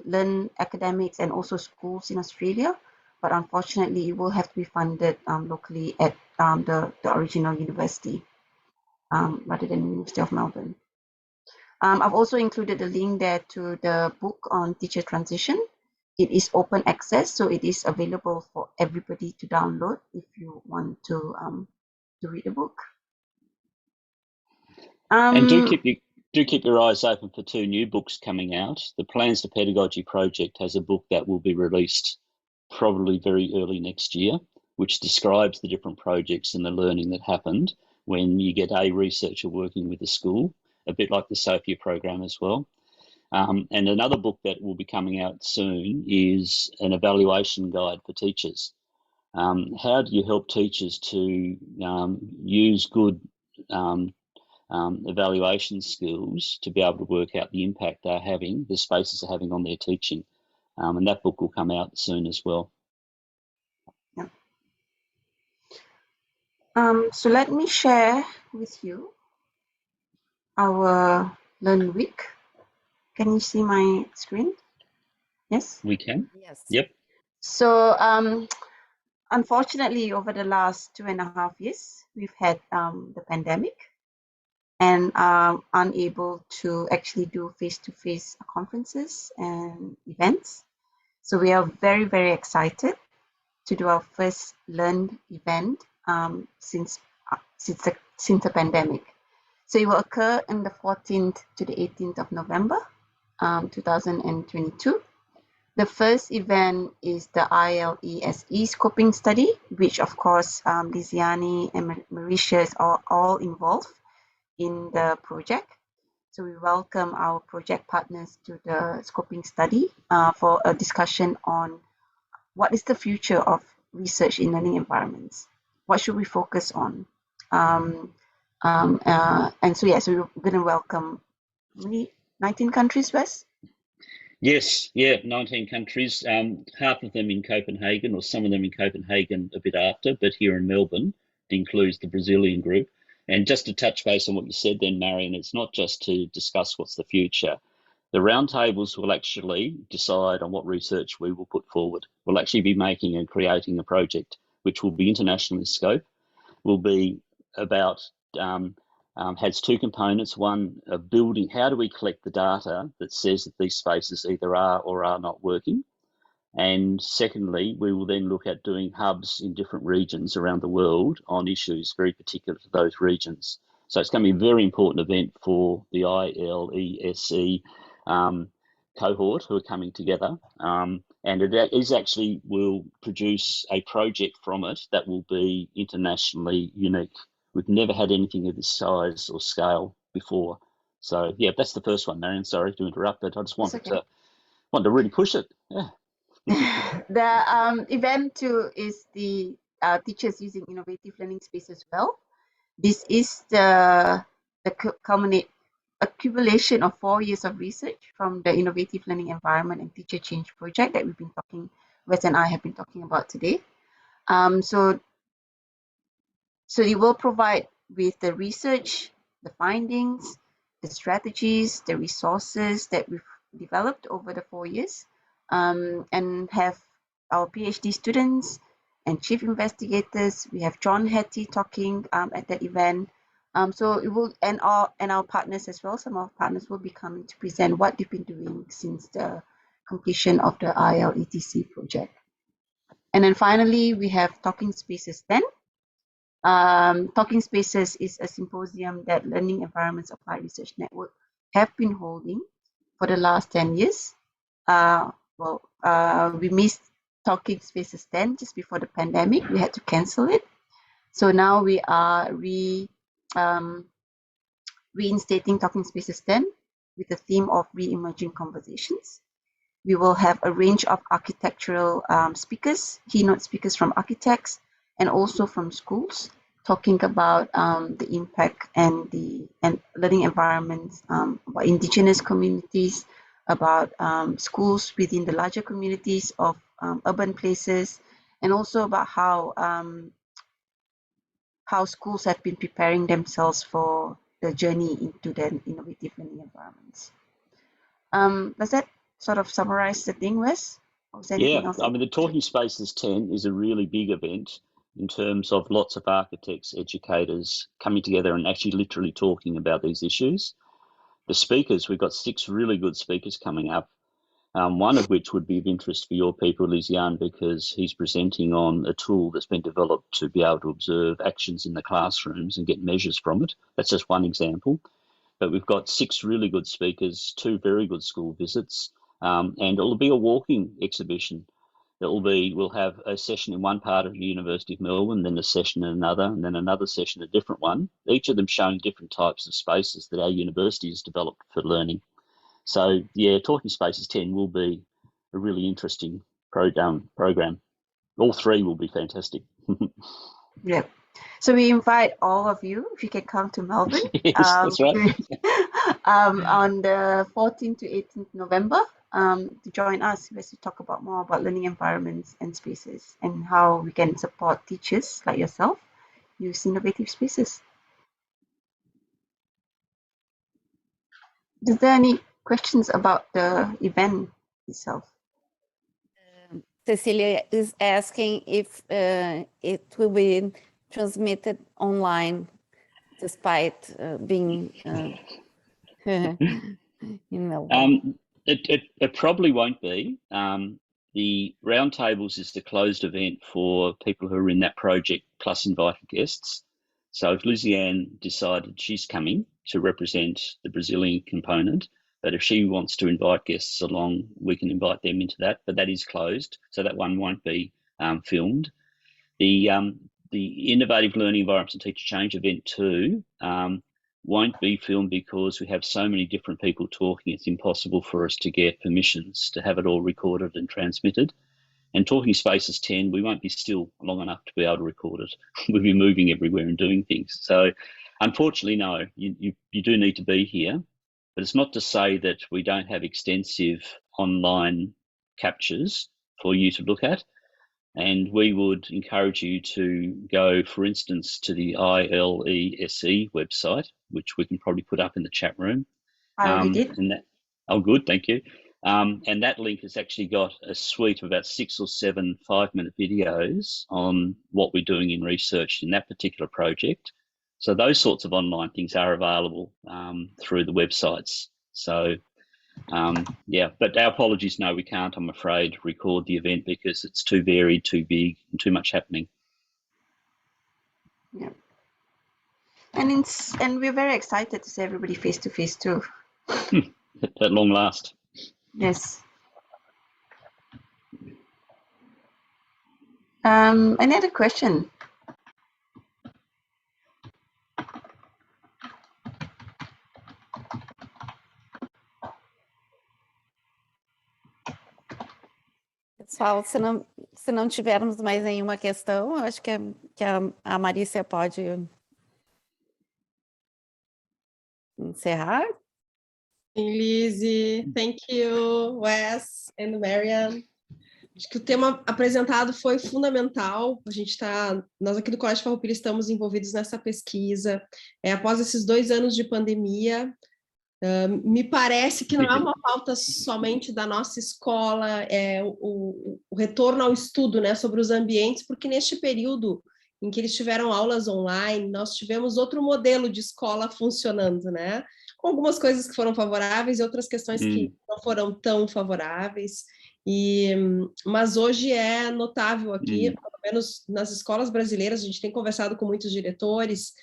Learn academics and also schools in Australia. But unfortunately, it will have to be funded locally at the original university rather than the University of Melbourne. I've also included the link there to the book on teacher transition. It is open access, so it is available for everybody to download if you want to read the book. And do keep your eyes open for 2 new books coming out. The Plans to Pedagogy project has a book that will be released probably very early next year, which describes the different projects and the learning that happened when you get a researcher working with a school, a bit like the Sophia program as well. And another book that will be coming out soon is an evaluation guide for teachers. How do you help teachers to use good evaluation skills to be able to work out the impact they're having, the spaces are having on their teaching? And that book will come out soon as well. Yeah. So let me share with you our Learn Week. Can you see my screen? Yes? We can? Yes. Yep. So unfortunately, over the last 2.5 years, we've had the pandemic and are unable to actually do face-to-face conferences and events. So we are very, very excited to do our first Learn event since the pandemic. So it will occur on the 14th to the 18th of November, 2022. The first event is the ILESE scoping study, which of course Lisiane and Mauritius are all involved in the project. So we welcome our project partners to the scoping study for a discussion on what is the future of research in learning environments. What should we focus on? And so we're going to welcome 19 countries, Wes? Yes, yeah, 19 countries, half of them in Copenhagen, or some of them in Copenhagen a bit after, but here in Melbourne, it includes the Brazilian group. And just to touch base on what you said then, Marion, it's not just to discuss what's the future. The roundtables will actually decide on what research we will put forward. We'll actually be making and creating a project which will be international in scope, will be about has two components. One, building, how do we collect the data that says that these spaces either are or are not working? And secondly, we will then look at doing hubs in different regions around the world on issues very particular to those regions. So it's going to be a very important event for the ILESE cohort who are coming together. And it is actually, will produce a project from it that will be internationally unique. We've never had anything of this size or scale before. So yeah, that's the first one, Marion. Sorry to interrupt, but I just wanted to really push it. Yeah. The event two is the teachers using innovative learning space as well. This is the accumulation of 4 years of research from the innovative learning environment and teacher change project that Wes and I have been talking about today. So it will provide with the research, the findings, the strategies, the resources that we've developed over the 4 years, and have our PhD students and chief investigators. We have John Hattie talking at that event. So it will, and our partners as well. Some of our partners will be coming to present what they've been doing since the completion of the ILETC project. And then finally, we have Talking Spaces 10. Talking Spaces is a symposium that Learning Environments Applied Research Network have been holding for the last 10 years. We missed Talking Spaces 10 just before the pandemic. We had to cancel it. So now we are reinstating Talking Spaces 10 with the theme of re-emerging conversations. We will have a range of architectural speakers, keynote speakers from architects, and also from schools, talking about the impact and learning environments, about Indigenous communities, about schools within the larger communities of urban places, and also about how schools have been preparing themselves for the journey into the innovative learning environments. Does that sort of summarize the thing, Wes? Yeah, I mean, the Talking Spaces 10 is a really big event in terms of lots of architects, educators coming together and actually literally talking about these issues. The speakers, we've got 6 really good speakers coming up, one of which would be of interest for your people, Lisiane, because he's presenting on a tool that's been developed to be able to observe actions in the classrooms and get measures from it. That's just one example. But we've got 6 really good speakers, 2 very good school visits, and it'll be a walking exhibition. We'll have a session in one part of the University of Melbourne, then a session in another, and then another session, a different one, each of them showing different types of spaces that our university has developed for learning. So yeah, Talking Spaces 10 will be a really interesting program. All 3 will be fantastic. Yeah. So we invite all of you, if you can come to Melbourne. Yes, that's right. On the 14th to 18th November, to join us as we talk about more about learning environments and spaces and how we can support teachers like yourself use innovative spaces. Is there any questions about the event itself? Cecilia is asking if it will be transmitted online, despite being, It probably won't be. The roundtables is the closed event for people who are in that project plus invited guests. So if Lizzie-Anne decided she's coming to represent the Brazilian component, but if she wants to invite guests along, we can invite them into that, but that is closed, so that one won't be filmed. The Innovative Learning Environments and Teacher Change event 2 won't be filmed because we have so many different people talking. It's impossible for us to get permissions to have it all recorded and transmitted. And Talking Spaces 10, we won't be still long enough to be able to record it. We'll be moving everywhere and doing things. So unfortunately, no, you do need to be here, but it's not to say that we don't have extensive online captures for you to look at. And we would encourage you to go, for instance, to the ILESE website, which we can probably put up in the chat room. I already did. Oh, good, thank you. And that link has actually got a suite of about 6 or 7 5-minute videos on what we're doing in research in that particular project. So those sorts of online things are available through the websites. So yeah, but our apologies, no, we can't, I'm afraid, record the event because it's too varied, too big, and too much happening. Yeah. And we're very excited to see everybody face to face too. At long last. Yes. Any other question? Pessoal, se não tivermos mais nenhuma questão, eu acho que a Marícia pode encerrar. Lizzie, thank you, Wes and Marian. Acho que o tema apresentado foi fundamental. Nós aqui do Colégio Farroupilha estamos envolvidos nessa pesquisa. Após esses 2 anos de pandemia, me parece que não é uma pauta somente da nossa escola, o retorno ao estudo, né, sobre os ambientes, porque neste período em que eles tiveram aulas online, nós tivemos outro modelo de escola funcionando, né, com algumas coisas que foram favoráveis e outras questões que não foram tão favoráveis, mas hoje é notável aqui, pelo menos nas escolas brasileiras, a gente tem conversado com muitos diretores,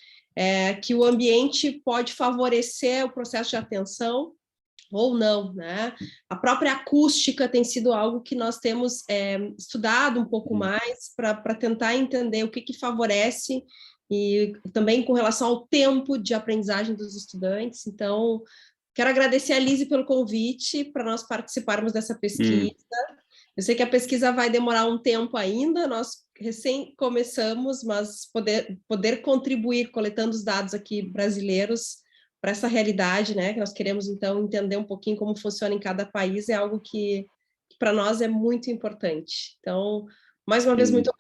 que o ambiente pode favorecer o processo de atenção ou não, né? A própria acústica tem sido algo que nós temos estudado um pouco mais para tentar entender o que favorece e também com relação ao tempo de aprendizagem dos estudantes. Então, quero agradecer a Lizzie pelo convite para nós participarmos dessa pesquisa. Eu sei que a pesquisa vai demorar um tempo ainda, nós recém começamos, mas poder contribuir coletando os dados aqui brasileiros para essa realidade, né, que nós queremos, então, entender um pouquinho como funciona em cada país, é algo que para nós é muito importante. Então, mais uma vez, muito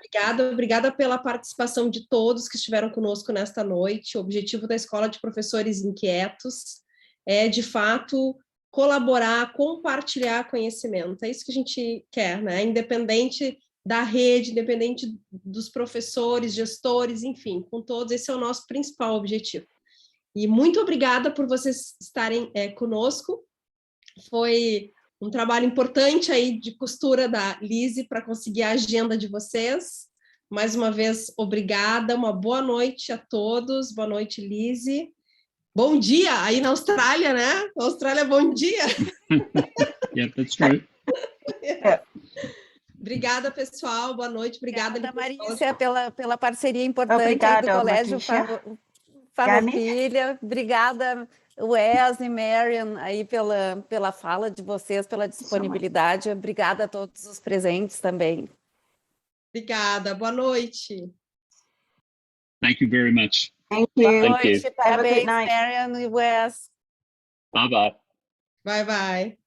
obrigada pela participação de todos que estiveram conosco nesta noite. O objetivo da Escola de Professores Inquietos é, de fato, colaborar, compartilhar conhecimento. É isso que a gente quer, né? Independente da rede, independente dos professores, gestores, enfim, com todos, esse é o nosso principal objetivo. E muito obrigada por vocês estarem conosco. Foi um trabalho importante aí de costura da Lizzie para conseguir a agenda de vocês. Mais uma vez, obrigada, uma boa noite a todos. Boa noite, Lizzie. Bom dia aí na Austrália, né? Na Austrália, bom dia. Yeah, that's true. Obrigada, pessoal. Boa noite. Obrigada, Marícia, pela parceria importante aí do Colégio Farroupilha. Obrigada, Wes e Marian, aí pela fala de vocês, pela disponibilidade. Obrigada a todos os presentes também. Obrigada, boa noite. Thank you very much. Thank Boa you. noite, Have a good parabéns, night. Marian e Wes. Bye bye. Bye, bye.